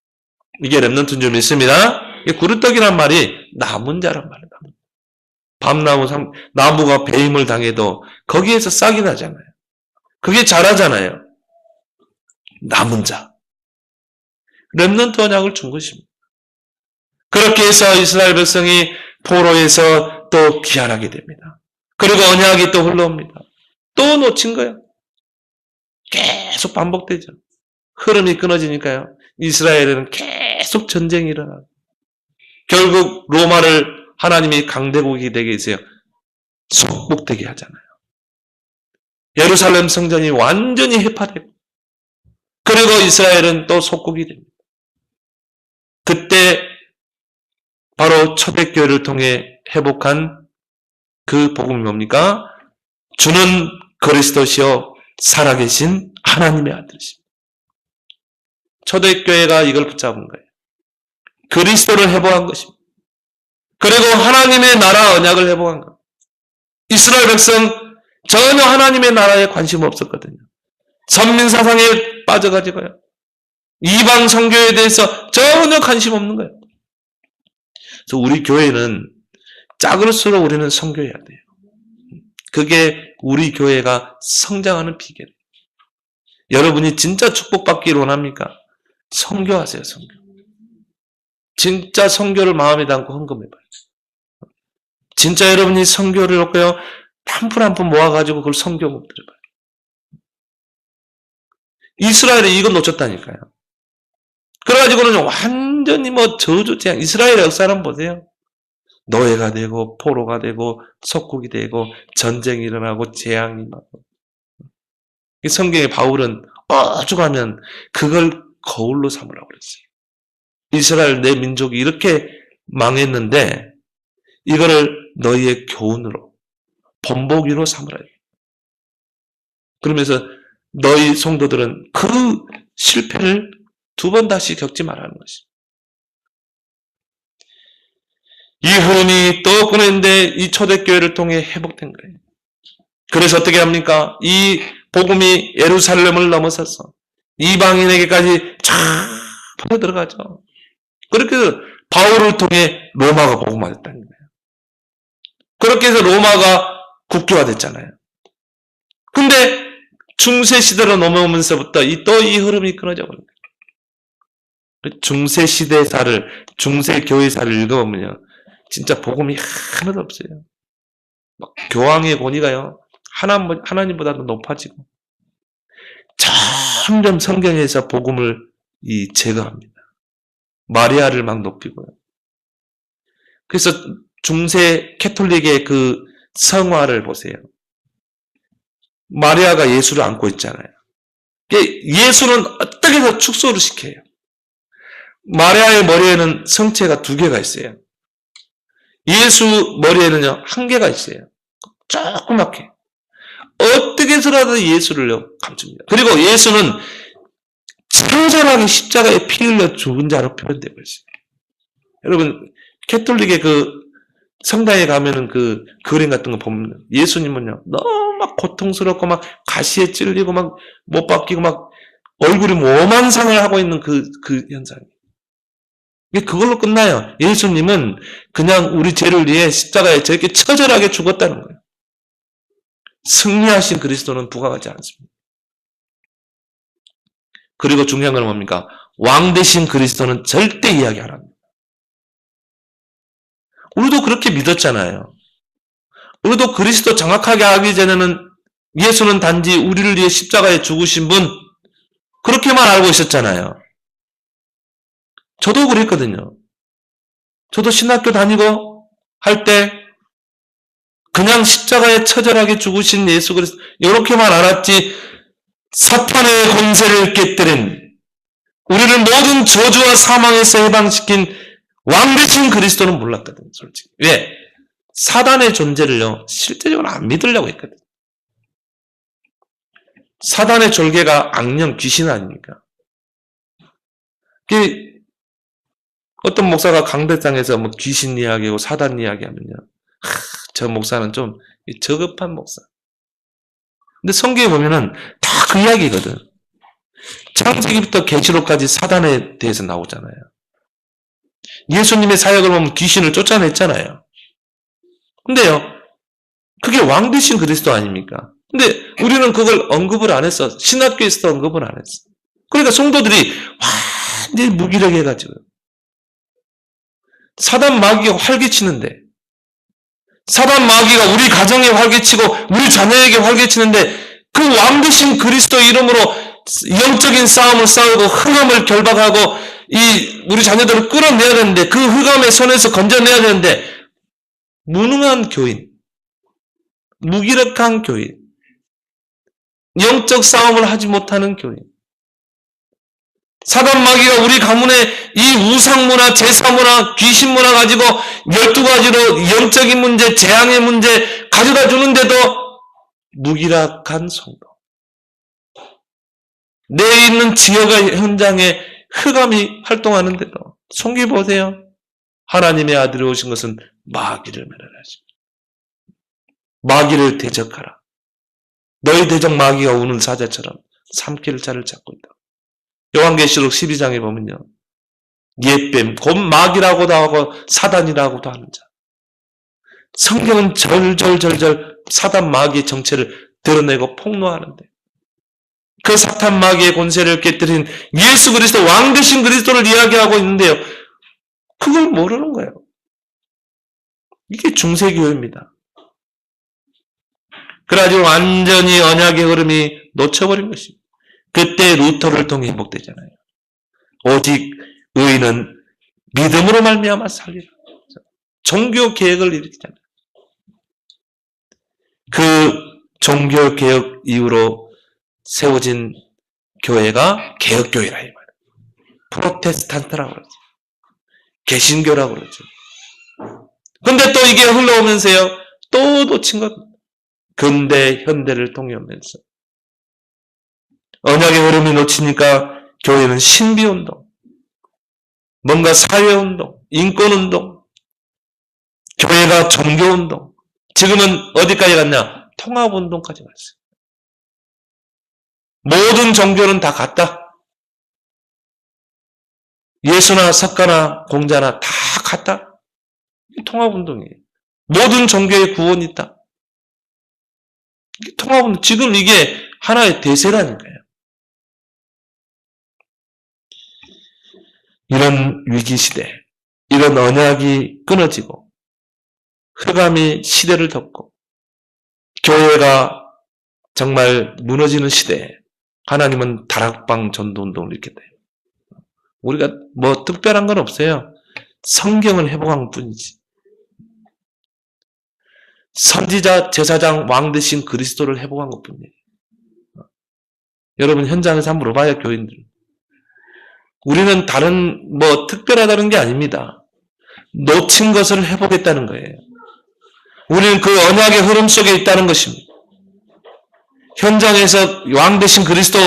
이게 렘넌트인 줄 믿습니다. 이 구루터기란 말이 남은 자란 말이에요. 밤나무, 나무가 배임을 당해도 거기에서 싹이 나잖아요. 그게 자라잖아요. 남은 자. 렘넌트 언약을 준 것입니다. 그렇게 해서 이스라엘 백성이 포로에서 또 귀환하게 됩니다. 그리고 언약이 또 흘러옵니다. 또 놓친 거예요. 계속 반복되죠. 흐름이 끊어지니까요. 이스라엘에는 계속 전쟁이 일어나고 결국 로마를 하나님이 강대국이 되게 해서요. 속국되게 하잖아요. 예루살렘 성전이 완전히 해파되고 그리고 이스라엘은 또 속국이 됩니다. 그때 바로 초대교회를 통해 회복한 그 복음이 뭡니까? 주는 그리스도시요 살아계신 하나님의 아들이십니다. 초대교회가 이걸 붙잡은 거예요. 그리스도를 회복한 것입니다. 그리고 하나님의 나라 언약을 회복한 거예요. 이스라엘 백성 전혀 하나님의 나라에 관심 없었거든요. 선민사상에 빠져가지고요. 이방 선교에 대해서 전혀 관심 없는 거예요. 그래서 우리 교회는 작을수록 우리는 선교해야 돼요. 그게 우리 교회가 성장하는 비결이에요. 여러분이 진짜 축복받기를 원합니까? 선교하세요, 선교. 진짜 선교를 마음에 담고 헌금해봐요. 진짜 여러분이 선교를 놓고요, 한 푼 한 푼 모아가지고 그걸 선교국 드려봐요. 이스라엘이 이거 놓쳤다니까요. 그래가지고는 완전히 저주재앙, 이스라엘의 역사는 보세요. 노예가 되고, 포로가 되고, 속국이 되고, 전쟁이 일어나고, 재앙이 나고. 이 성경의 바울은 오죽하면 그걸 거울로 삼으라고 그랬어요. 이스라엘 내 민족이 이렇게 망했는데, 이거를 너희의 교훈으로, 본보기로 삼으라. 그러면서 너희 성도들은 그 실패를 두 번 다시 겪지 말라는 것입니다. 이 흐름이 또 끊었는데 이 초대교회를 통해 회복된 거예요. 그래서 어떻게 합니까? 이 복음이 예루살렘을 넘어서서 이방인에게까지 쫙 퍼져 들어가죠. 그렇게 해서 바울을 통해 로마가 복음화됐다는 거예요. 그렇게 해서 로마가 국교화됐잖아요. 근데 중세시대로 넘어오면서부터 또 이 흐름이 끊어져 버린 거예요. 중세시대사를, 중세교회사를 읽어보면요. 진짜 복음이 하나도 없어요. 막 교황의 권위가요. 하나님보다도 높아지고 점점 성경에서 복음을 제거합니다. 마리아를 막 높이고요. 그래서 중세 캐톨릭의 그 성화를 보세요. 마리아가 예수를 안고 있잖아요. 예수는 어떻게 해서 축소를 시켜요. 마리아의 머리에는 성체가 2개가 있어요. 예수 머리에는요, 1개가 있어요. 조그맣게. 어떻게 해서라도 예수를요, 감춥니다. 그리고 예수는 친절하게 십자가에 피 흘려 죽은 자로 표현되고 있어요. 여러분, 캐톨릭의 그 성당에 가면은 그 그림 같은 거 보면 예수님은요, 너무 막 고통스럽고 막 가시에 찔리고 막 못 박히고 막 얼굴이 오만상을 하고 있는 그 현상이에요. 그걸로 끝나요. 예수님은 그냥 우리 죄를 위해 십자가에 저렇게 처절하게 죽었다는 거예요. 승리하신 그리스도는 부각하지 않습니다. 그리고 중요한 건 뭡니까? 왕 되신 그리스도는 절대 이야기 안 합니다. 우리도 그렇게 믿었잖아요. 우리도 그리스도 정확하게 알기 전에는 예수는 단지 우리를 위해 십자가에 죽으신 분, 그렇게만 알고 있었잖아요. 저도 그랬거든요. 저도 신학교 다니고 할 때 그냥 십자가에 처절하게 죽으신 예수 그리스도 이렇게만 알았지, 사탄의 권세를 깨뜨린, 우리를 모든 저주와 사망에서 해방시킨 왕 되신 그리스도는 몰랐거든요. 솔직히. 왜? 사단의 존재를요, 실제적으로 안 믿으려고 했거든요. 사단의 졸개가 악령, 귀신 아닙니까? 어떤 목사가 강대상에서 귀신 이야기하고 사단 이야기하면요, 저 목사는 좀 저급한 목사. 근데 성경에 보면은 다 그 이야기거든. 창세기부터 계시록까지 사단에 대해서 나오잖아요. 예수님의 사역을 보면 귀신을 쫓아냈잖아요. 근데요, 그게 왕 되신 그리스도 아닙니까? 근데 우리는 그걸 언급을 안 했어. 신학교에서도 언급을 안 했어. 그러니까 성도들이 완전히 무기력해가지고 사단 마귀가 활개치는데, 사단 마귀가 우리 가정에 활개치고 우리 자녀에게 활개치는데, 그 왕 되신 그리스도 이름으로 영적인 싸움을 싸우고 흑암을 결박하고 우리 자녀들을 끌어내야 되는데, 그 흑암의 손에서 건져내야 되는데, 무능한 교인, 무기력한 교인, 영적 싸움을 하지 못하는 교인, 사단 마귀가 우리 가문에 이 우상문화, 제사문화, 귀신문화 가지고 12가지로 영적인 문제, 재앙의 문제 가져다 주는데도 무기력한 성도. 내 있는 지역의 현장에 흑암이 활동하는데도 성경 보세요. 하나님의 아들이 오신 것은 마귀를 멸하십니다. 마귀를 대적하라. 너희 대적 마귀가 우는 사자처럼 삼킬 자를 찾고 있다. 요한계시록 12장에 보면요, 옛뱀, 곧 마귀라고도 하고 사단이라고도 하는 자. 성경은 절절절절 사단 마귀의 정체를 드러내고 폭로하는데, 그 사탄 마귀의 권세를 깨뜨린 예수 그리스도, 왕 되신 그리스도를 이야기하고 있는데요. 그걸 모르는 거예요. 이게 중세교회입니다. 그래가지고 완전히 언약의 흐름이 놓쳐버린 것입니다. 그때 루터를 통해 회복되잖아요. 오직 의인은 믿음으로 말미암아 살리라. 종교 개혁을 일으키잖아요. 그 종교 개혁 이후로 세워진 교회가 개혁교회라 이 말이에요. 프로테스탄트라고 그러죠. 개신교라고 그러죠. 근데 또 이게 흘러오면서요, 또 놓친 겁니다. 근대, 현대를 통해오면서. 언약의 흐름이 놓치니까 교회는 신비운동, 뭔가 사회운동, 인권운동, 교회가 종교운동, 지금은 어디까지 갔냐? 통합운동까지 갔어요. 모든 종교는 다 같다. 예수나 석가나 공자나 다 같다. 통합운동이에요. 모든 종교의 구원이 있다. 통합운동, 지금 이게 하나의 대세라니까요. 이런 위기시대, 이런 언약이 끊어지고 흑암이 시대를 덮고 교회가 정말 무너지는 시대에 하나님은 다락방 전도운동을 일으켰대요. 우리가 뭐 특별한 건 없어요. 성경을 회복한 뿐이지. 선지자, 제사장, 왕 되신 그리스도를 회복한 것뿐이에요. 여러분 현장에서 한번 물어봐요, 교인들. 우리는 다른 뭐 특별하다는 게 아닙니다. 놓친 것을 회복했다는 거예요. 우리는 그 언약의 흐름 속에 있다는 것입니다. 현장에서 왕 되신 그리스도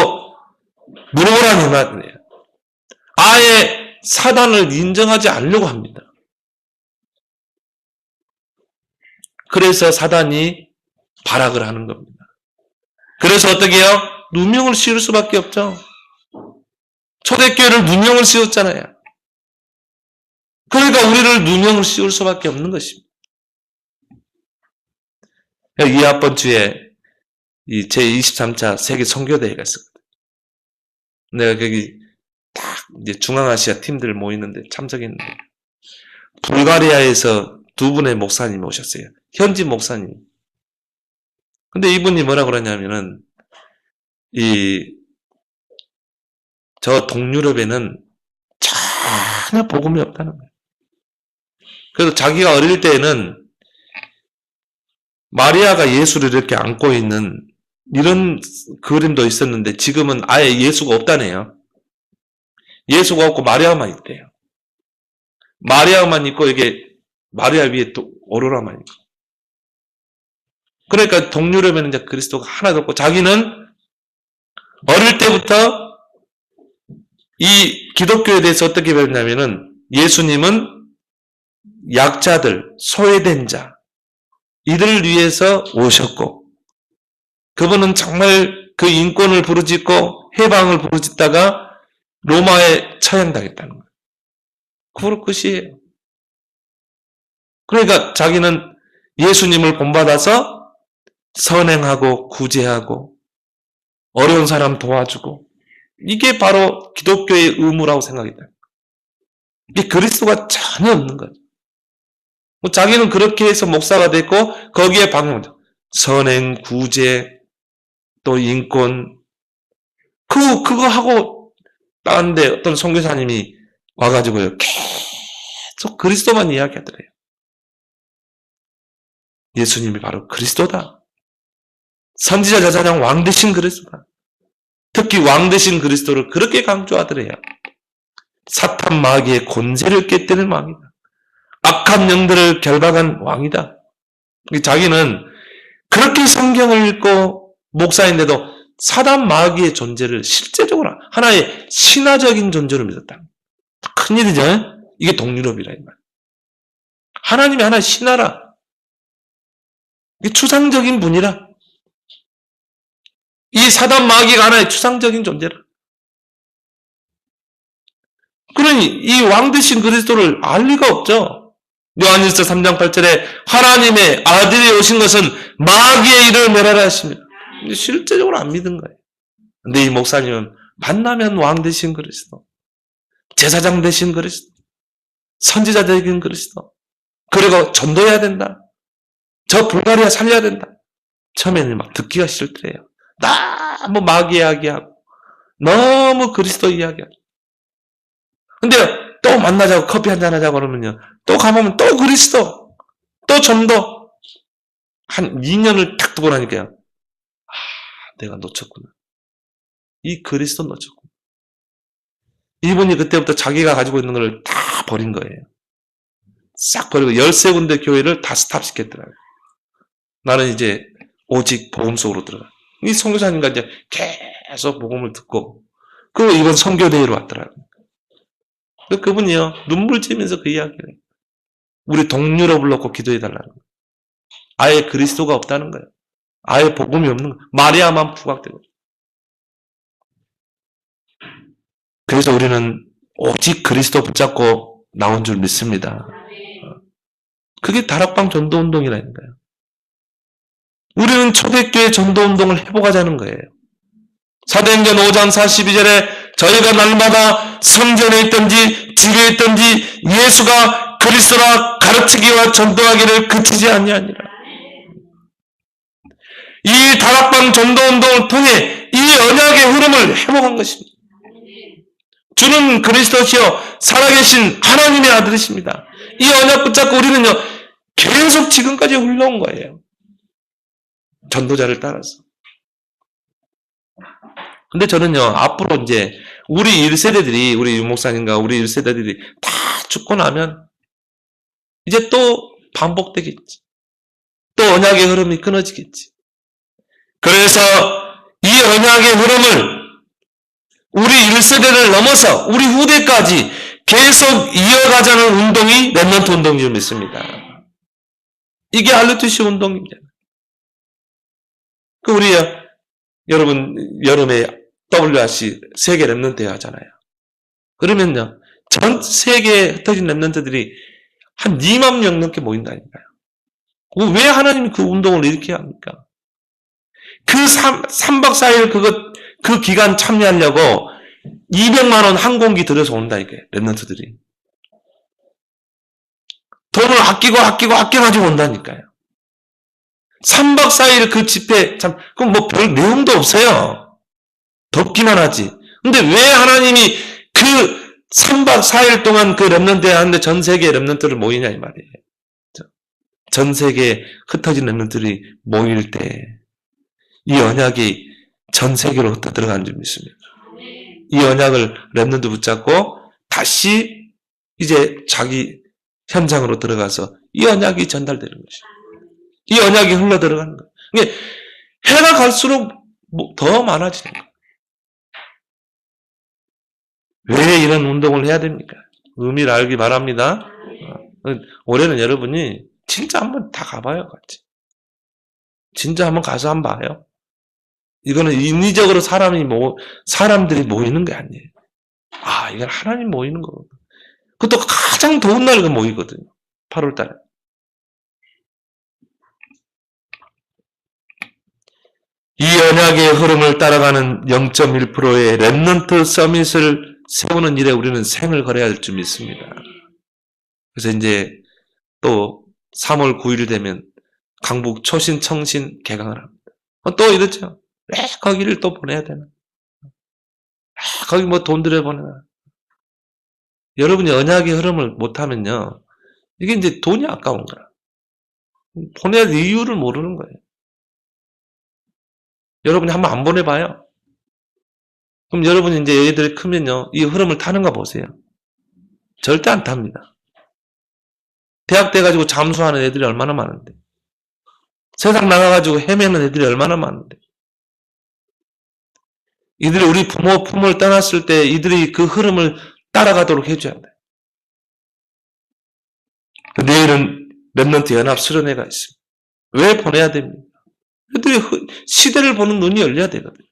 물어보라는 말이에요. 아예 사단을 인정하지 않으려고 합니다. 그래서 사단이 발악을 하는 겁니다. 그래서 어떻게 해요? 누명을 씌울 수밖에 없죠. 초대교회를 누명을 씌웠잖아요. 그러니까 우리를 누명을 씌울 수밖에 없는 것입니다. 이 앞번 주에 이 제23차 세계 선교대회가 있었거든요. 내가 거기 딱 이제 중앙아시아 팀들 모이는데 참석했는데 불가리아에서 두 분의 목사님이 오셨어요. 현지 목사님. 근데 이분이 뭐라 그러냐면은 저 동유럽에는 전혀 복음이 없다는 거예요. 그래서 자기가 어릴 때에는 마리아가 예수를 이렇게 안고 있는 이런 그림도 있었는데 지금은 아예 예수가 없다네요. 예수가 없고 마리아만 있대요. 마리아만 있고 이게 마리아 위에 또 오로라만 있고. 그러니까 동유럽에는 이제 그리스도가 하나도 없고 자기는 어릴 때부터 이 기독교에 대해서 어떻게 배웠냐면은 예수님은 약자들, 소외된 자, 이들을 위해서 오셨고 그분은 정말 그 인권을 부르짖고 해방을 부르짖다가 로마에 처형당했다는 거예요. 그거로 끝이에요. 그러니까 자기는 예수님을 본받아서 선행하고 구제하고 어려운 사람 도와주고 이게 바로 기독교의 의무라고 생각했다. 이게 그리스도가 전혀 없는 거죠. 자기는 그렇게 해서 목사가 됐고 거기에 방금 선행, 구제, 또 인권 그거 하고 나왔는데 어떤 선교사님이 와가지고요 계속 그리스도만 이야기하더래요. 예수님이 바로 그리스도다. 선지자, 제사장, 왕 되신 그리스도다. 특히 왕 되신 그리스도를 그렇게 강조하더래요. 사탄 마귀의 권세를 깨뜨리는 왕이다. 악한 영들을 결박한 왕이다. 자기는 그렇게 성경을 읽고 목사인데도 사단 마귀의 존재를 실제적으로 하나의 신화적인 존재로 믿었다. 큰일이죠. 이게 동유럽이라 이 말. 하나님이 하나의 신화라. 이게 추상적인 분이라. 이 사단 마귀가 하나의 추상적인 존재라. 그러니 이 왕 되신 그리스도를 알 리가 없죠. 요한일서 3장 8절에 하나님의 아들이 오신 것은 마귀의 일을 멸하라 하십니다. 근데 실제적으로 안 믿은 거예요. 근데 이 목사님은 만나면 왕 되신 그리스도, 제사장 되신 그리스도, 선지자 되신 그리스도, 그리고 전도해야 된다. 저 불가리아 살려야 된다. 처음에는 막 듣기가 싫더래요. 너무 마귀 이야기하고 너무 그리스도 이야기하고. 근데 또 만나자고 커피 한잔 하자고 그러면요. 또 가보면 또 그리스도, 또 전도. 한 2년을 딱 두고 나니까요. 내가 놓쳤구나. 이 그리스도 놓쳤구나. 이분이 그때부터 자기가 가지고 있는 걸 다 버린 거예요. 싹 버리고 13군데 교회를 다 스탑시켰더라고요. 나는 이제 오직 복음 속으로 들어가. 이 선교사님과 이제 계속 복음을 듣고, 그리고 이번 선교대회로 왔더라고요. 그분이요, 눈물 찌면서 그 이야기를 해요. 우리 동료로 불렀고 기도해달라는 거예요. 아예 그리스도가 없다는 거예요. 아예 복음이 없는 거예요. 마리아만 부각되고. 그래서 우리는 오직 그리스도 붙잡고 나온 줄 믿습니다. 그게 다락방 전도운동이라니까요. 우리는 초대교회 전도운동을 회복하자는 거예요. 사도행전 5장 42절에 저희가 날마다 성전에 있든지 집에 있든지 예수가 그리스도라 가르치기와 전도하기를 그치지 아니하니라. 이 다락방 전도운동을 통해 이 언약의 흐름을 회복한 것입니다. 주는 그리스도시요 살아계신 하나님의 아들이십니다. 이 언약 붙잡고 우리는요 계속 지금까지 흘러온 거예요. 전도자를 따라서. 근데 저는요 앞으로 이제 우리 1세대들이 우리 유목사님과 우리 1세대들이 다 죽고 나면 이제 또 반복되겠지. 또 언약의 흐름이 끊어지겠지. 그래서 이 언약의 흐름을 우리 1세대를 넘어서 우리 후대까지 계속 이어가자는 운동이 렘넌트 운동인 줄 믿습니다. 이게 할루트시 운동입니다. 우리 여러분 여름에 WRC 세계 렘넌트 대회 하잖아요. 그러면요 전 세계에 흩어진 렘넌트들이 한 2만 명 넘게 모인다니까요. 왜 하나님이 그 운동을 이렇게 합니까? 그 3박 4일 그 기간 참여하려고 200만 원 항공기 들여서 온다니까요. 렘넌트들이. 돈을 아껴가지고 온다니까요. 3박 4일 그 집회, 그럼 뭐 별 내용도 없어요. 덥기만 하지. 근데 왜 하나님이 그 3박 4일 동안 그 렘넌트에 하는데 전 세계 렘넌트를 모이냐, 이 말이에요. 전 세계에 흩어진 렘넌트들이 모일 때, 이 언약이 전 세계로 흩어 들어간 줄 믿습니다. 이 언약을 렘넌트 붙잡고 다시 이제 자기 현장으로 들어가서 이 언약이 전달되는 것입니다. 이 언약이 흘러 들어가는 거예요. 이게 해가 갈수록 더 많아지는 거예요. 왜 이런 운동을 해야 됩니까? 의미를 알기 바랍니다. 올해는 여러분이 진짜 한번 다 가봐요, 같이. 진짜 한번 가서 한번 봐요. 이거는 인위적으로 사람들이 모이는 게 아니에요. 이건 하나님 모이는 거거든요. 그것도 가장 더운 날 모이거든요. 8월 달에. 이 언약의 흐름을 따라가는 0.1%의 렘넌트 서밋을 세우는 일에 우리는 생을 걸어야 할 줄 믿습니다. 그래서 이제 또 3월 9일 되면 강북 초신 청신 개강을 합니다. 또 이렇죠. 왜 거기를 또 보내야 되나? 거기 뭐 돈 들여 보내나? 여러분이 언약의 흐름을 못하면요. 이게 이제 돈이 아까운 거야. 보내야 될 이유를 모르는 거예요. 여러분이 한번 안 보내봐요. 그럼 여러분이 이제 애들이 크면요. 이 흐름을 타는가 보세요. 절대 안 탑니다. 대학 돼가지고 잠수하는 애들이 얼마나 많은데. 세상 나가가지고 헤매는 애들이 얼마나 많은데. 이들이 우리 부모 품을 떠났을 때 이들이 그 흐름을 따라가도록 해줘야 돼. 내일은 렘넌트 연합 수련회가 있습니다. 왜 보내야 됩니까? 애들이 시대를 보는 눈이 열려야 되거든요.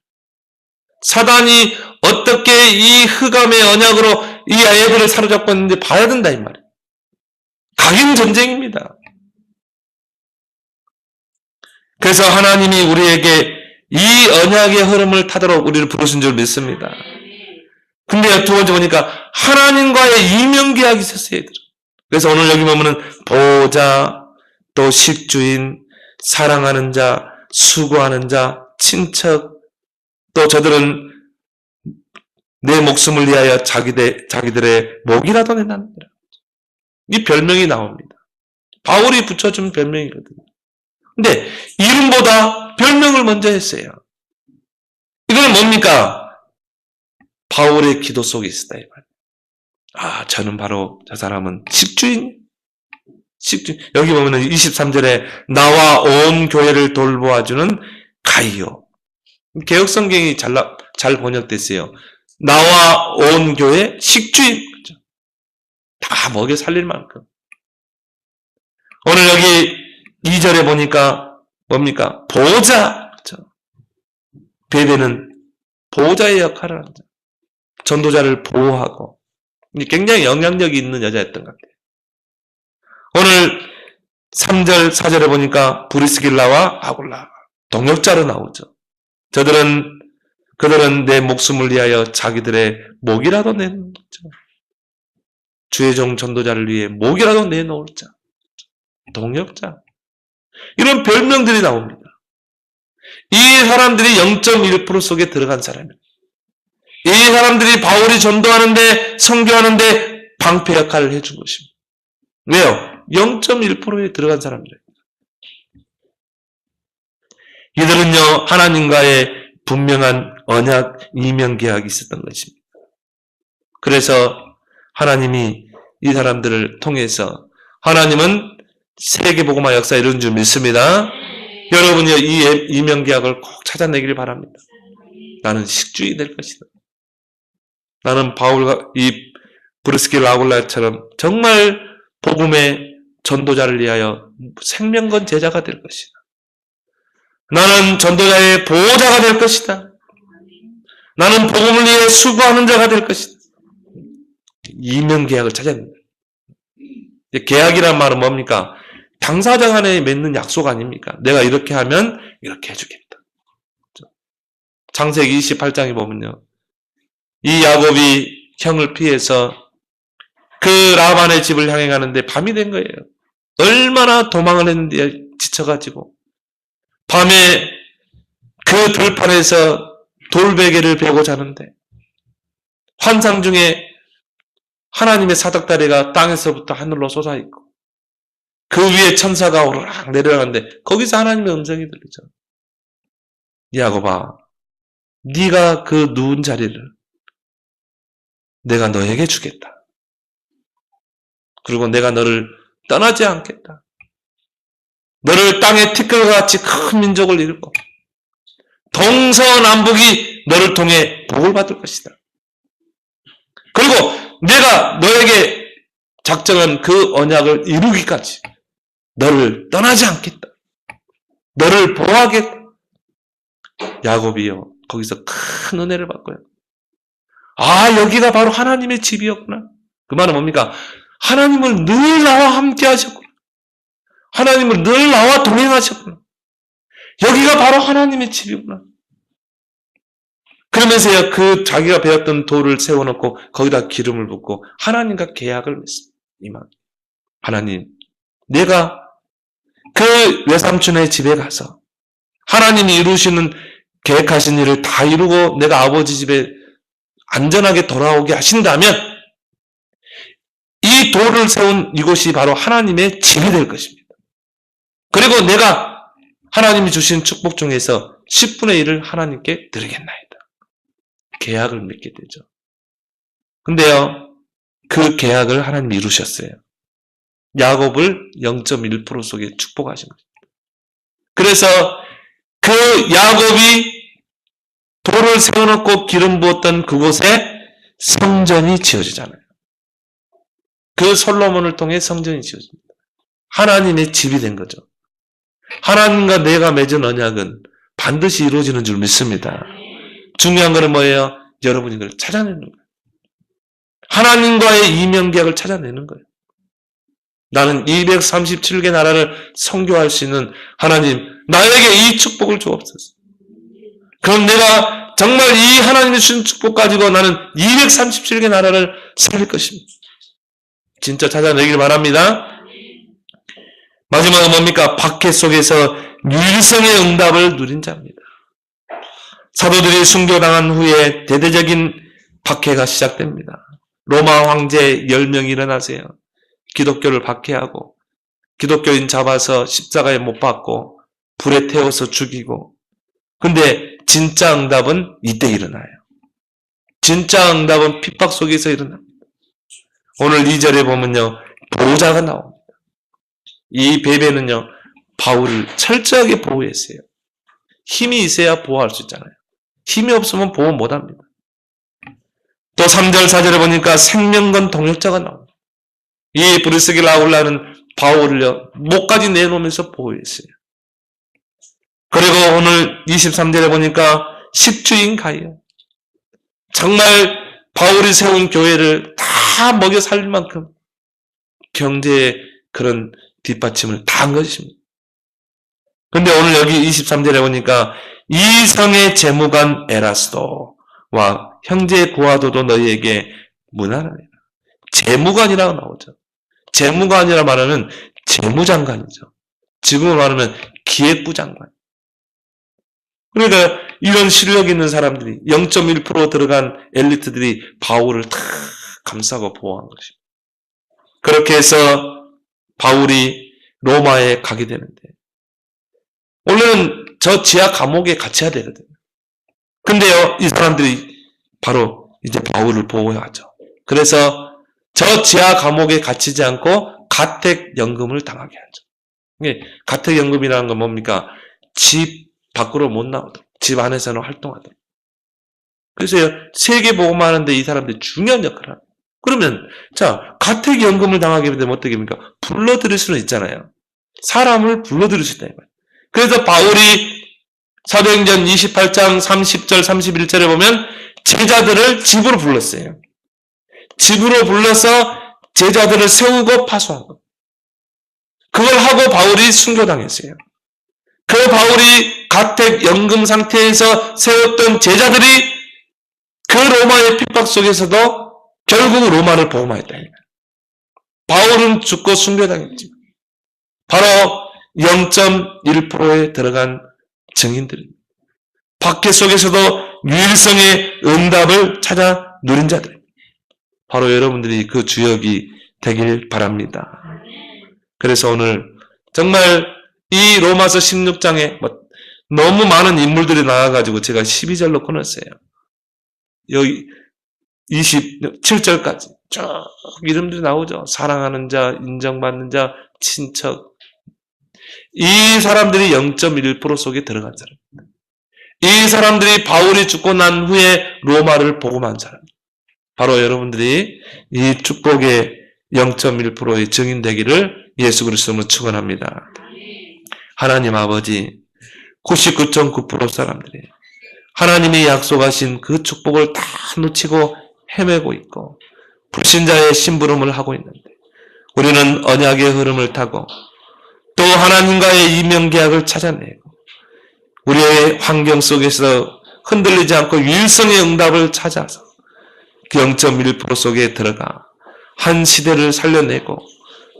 사단이 어떻게 이 흑암의 언약으로 이 아이들을 사로잡고 있는지 봐야 된다 이 말이에요. 각인 전쟁입니다. 그래서 하나님이 우리에게 이 언약의 흐름을 타도록 우리를 부르신 줄 믿습니다. 근데 두 번째 보니까 하나님과의 이명계약이 있었어요. 얘들은. 그래서 오늘 여기 보면은 보호자, 또 식주인, 사랑하는 자, 수고하는 자, 친척, 또 저들은 내 목숨을 위하여 자기들의 목이라도 낸다는 거예요. 이 별명이 나옵니다. 바울이 붙여준 별명이거든요. 근데 이름보다 별명을 먼저 했어요. 이거는 뭡니까? 바울의 기도 속에 있었다. 이 말. 아, 저는 바로 저 사람은 식주인. 여기 보면은 23절에 나와 온 교회를 돌보아주는 가이오. 개혁성경이 잘 번역됐어요. 나와 온 교회 식주인. 다 먹여 살릴 만큼. 오늘 여기 2절에 보니까 뭡니까? 보호자. 베베는 보호자의 역할을 한다. 전도자를 보호하고 굉장히 영향력이 있는 여자였던 것 같아요. 오늘 3절, 4절에 보니까 브리스길라와 아굴라 동역자로 나오죠. 그들은 내 목숨을 위하여 자기들의 목이라도 내놓을 자. 주의 종 전도자를 위해 목이라도 내놓을 자. 동역자. 이런 별명들이 나옵니다. 이 사람들이 0.1% 속에 들어간 사람입니다. 이 사람들이 바울이 전도하는데 선교하는데 방패 역할을 해준 것입니다. 왜요? 0.1%에 들어간 사람들이에요. 이들은요 하나님과의 분명한 언약 이명계약이 있었던 것입니다. 그래서 하나님이 이 사람들을 통해서 하나님은 세계복음화 역사에 이룬 줄 믿습니다. 여러분이 이 이명계약을 꼭 찾아내길 바랍니다. 나는 식주인이 될 것이다. 나는 바울과 이 브리스길 아굴라처럼 정말 복음의 전도자를 위하여 생명 건 제자가 될 것이다. 나는 전도자의 보호자가 될 것이다. 나는 복음을 위해 수고하는 자가 될 것이다. 이명계약을 찾아냅니다. 계약이란 말은 뭡니까? 당사자 간에 맺는 약속 아닙니까? 내가 이렇게 하면 이렇게 해주겠다. 창세기 28장에 보면요. 이 야곱이 형을 피해서 그 라반의 집을 향해 가는데 밤이 된 거예요. 얼마나 도망을 했는데 지쳐가지고 밤에 그 들판에서 돌베개를 베고 자는데 환상 중에 하나님의 사닥다리가 땅에서부터 하늘로 솟아있고 그 위에 천사가 오르락 내려가는데 거기서 하나님의 음성이 들리죠. 야곱아, 네가 그 누운 자리를 내가 너에게 주겠다. 그리고 내가 너를 떠나지 않겠다. 너를 땅의 티끌같이 큰 민족을 이루고 동서남북이 너를 통해 복을 받을 것이다. 그리고 내가 너에게 작정한 그 언약을 이루기까지 너를 떠나지 않겠다. 너를 보호하겠다. 야곱이요. 거기서 큰 은혜를 받고요. 아, 여기가 바로 하나님의 집이었구나. 그 말은 뭡니까? 하나님을 늘 나와 함께 하셨구나. 하나님을 늘 나와 동행하셨구나. 여기가 바로 하나님의 집이구나. 그러면서요, 그 자기가 배웠던 돌을 세워놓고 거기다 기름을 붓고 하나님과 계약을 맺습니다. 이만. 하나님, 내가 그 외삼촌의 집에 가서 하나님이 이루시는 계획하신 일을 다 이루고 내가 아버지 집에 안전하게 돌아오게 하신다면 이 돌을 세운 이곳이 바로 하나님의 집이 될 것입니다. 그리고 내가 하나님이 주신 축복 중에서 10분의 1을 하나님께 드리겠나이다. 계약을 맺게 되죠. 근데요, 그 계약을 하나님이 이루셨어요. 야곱을 0.1% 속에 축복하신 거죠. 그래서 그 야곱이 돌을 세워놓고 기름 부었던 그곳에 성전이 지어지잖아요. 그 솔로몬을 통해 성전이 지어집니다. 하나님의 집이 된 거죠. 하나님과 내가 맺은 언약은 반드시 이루어지는 줄 믿습니다. 중요한 것은 뭐예요? 여러분이 그걸 찾아내는 거예요. 하나님과의 이명계약을 찾아내는 거예요. 나는 237개 나라를 선교할 수 있는 하나님, 나에게 이 축복을 주옵소서. 그럼 내가 정말 이 하나님이 주신 축복 가지고 나는 237개 나라를 살릴 것입니다. 진짜 찾아내길 바랍니다. 마지막은 뭡니까? 박해 속에서 유일성의 응답을 누린 자입니다. 사도들이 순교당한 후에 대대적인 박해가 시작됩니다. 로마 황제 10명이 일어나세요. 기독교를 박해하고 기독교인 잡아서 십자가에 못 박고 불에 태워서 죽이고. 근데 진짜 응답은 이때 일어나요. 진짜 응답은 핍박 속에서 일어납니다. 오늘 2절에 보면요, 보호자가 나옵니다. 이 베베는요, 바울을 철저하게 보호했어요. 힘이 있어야 보호할 수 있잖아요. 힘이 없으면 보호 못합니다. 또 3절, 4절에 보니까 생명건 동역자가 나옵니다. 이 브리스길라 아울라는 바울을요, 목까지 내놓으면서 보호했어요. 그리고 오늘 23절에 보니까 십주인 가이요. 정말 바울이 세운 교회를 다 먹여 살릴 만큼 경제의 그런 뒷받침을 다 한 것입니다. 근데 오늘 여기 23절에 보니까 이 성의 재무관 에라스도와 형제 구하도도 너희에게 문안하니라. 재무관이라고 나오죠. 재무관이라 말하면 재무장관이죠. 지금으로 말하면 기획부 장관. 그러니까 이런 실력 있는 사람들이 0.1% 들어간 엘리트들이 바울을 다 감싸고 보호한 것입니다. 그렇게 해서 바울이 로마에 가게 되는데 원래는 저 지하 감옥에 갇혀야 되거든요. 근데요, 이 사람들이 바로 이제 바울을 보호하죠. 그래서 저 지하 감옥에 갇히지 않고 가택연금을 당하게 하죠. 가택연금이라는 건 뭡니까? 집 밖으로 못 나오도록, 집 안에서는 활동하도록. 그래서 세계보고만 하는데 이 사람들이 중요한 역할을 합니다. 그러면 자, 가택연금을 당하게 되면 어떻게 됩니까? 불러들일 수는 있잖아요. 사람을 불러들일 수 있다. 그래서 바울이 사도행전 28장 30절 31절에 보면 제자들을 집으로 불렀어요. 집으로 불러서 제자들을 세우고 파수한 것. 그걸 하고 바울이 순교당했어요. 그 바울이 가택연금 상태에서 세웠던 제자들이 그 로마의 핍박 속에서도 결국 로마를 복음화했다. 바울은 죽고 순교당했지. 바로 0.1%에 들어간 증인들입니다. 박해 속에서도 유일성의 응답을 찾아 누린 자들. 바로 여러분들이 그 주역이 되길 바랍니다. 그래서 오늘 정말 이 로마서 16장에 너무 많은 인물들이 나와가지고 제가 12절로 끊었어요. 여기 27절까지 쭉 이름들이 나오죠. 사랑하는 자, 인정받는 자, 친척. 이 사람들이 0.1% 속에 들어간 사람입니다. 이 사람들이 바울이 죽고 난 후에 로마를 복음한 사람. 바로 여러분들이 이 축복의 0.1%의 증인되기를 예수 그리스도로 축원합니다. 하나님 아버지, 99.9% 사람들이 하나님이 약속하신 그 축복을 다 놓치고 헤매고 있고 불신자의 심부름을 하고 있는데 우리는 언약의 흐름을 타고 또 하나님과의 이명계약을 찾아내고 우리의 환경 속에서 흔들리지 않고 유일성의 응답을 찾아서 0.1% 속에 들어가 한 시대를 살려내고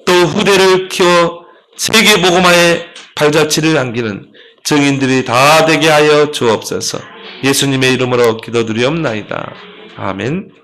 또 후대를 키워 세계복음화의 발자취를 남기는 증인들이 다 되게 하여 주옵소서. 예수님의 이름으로 기도드리옵나이다. 아멘.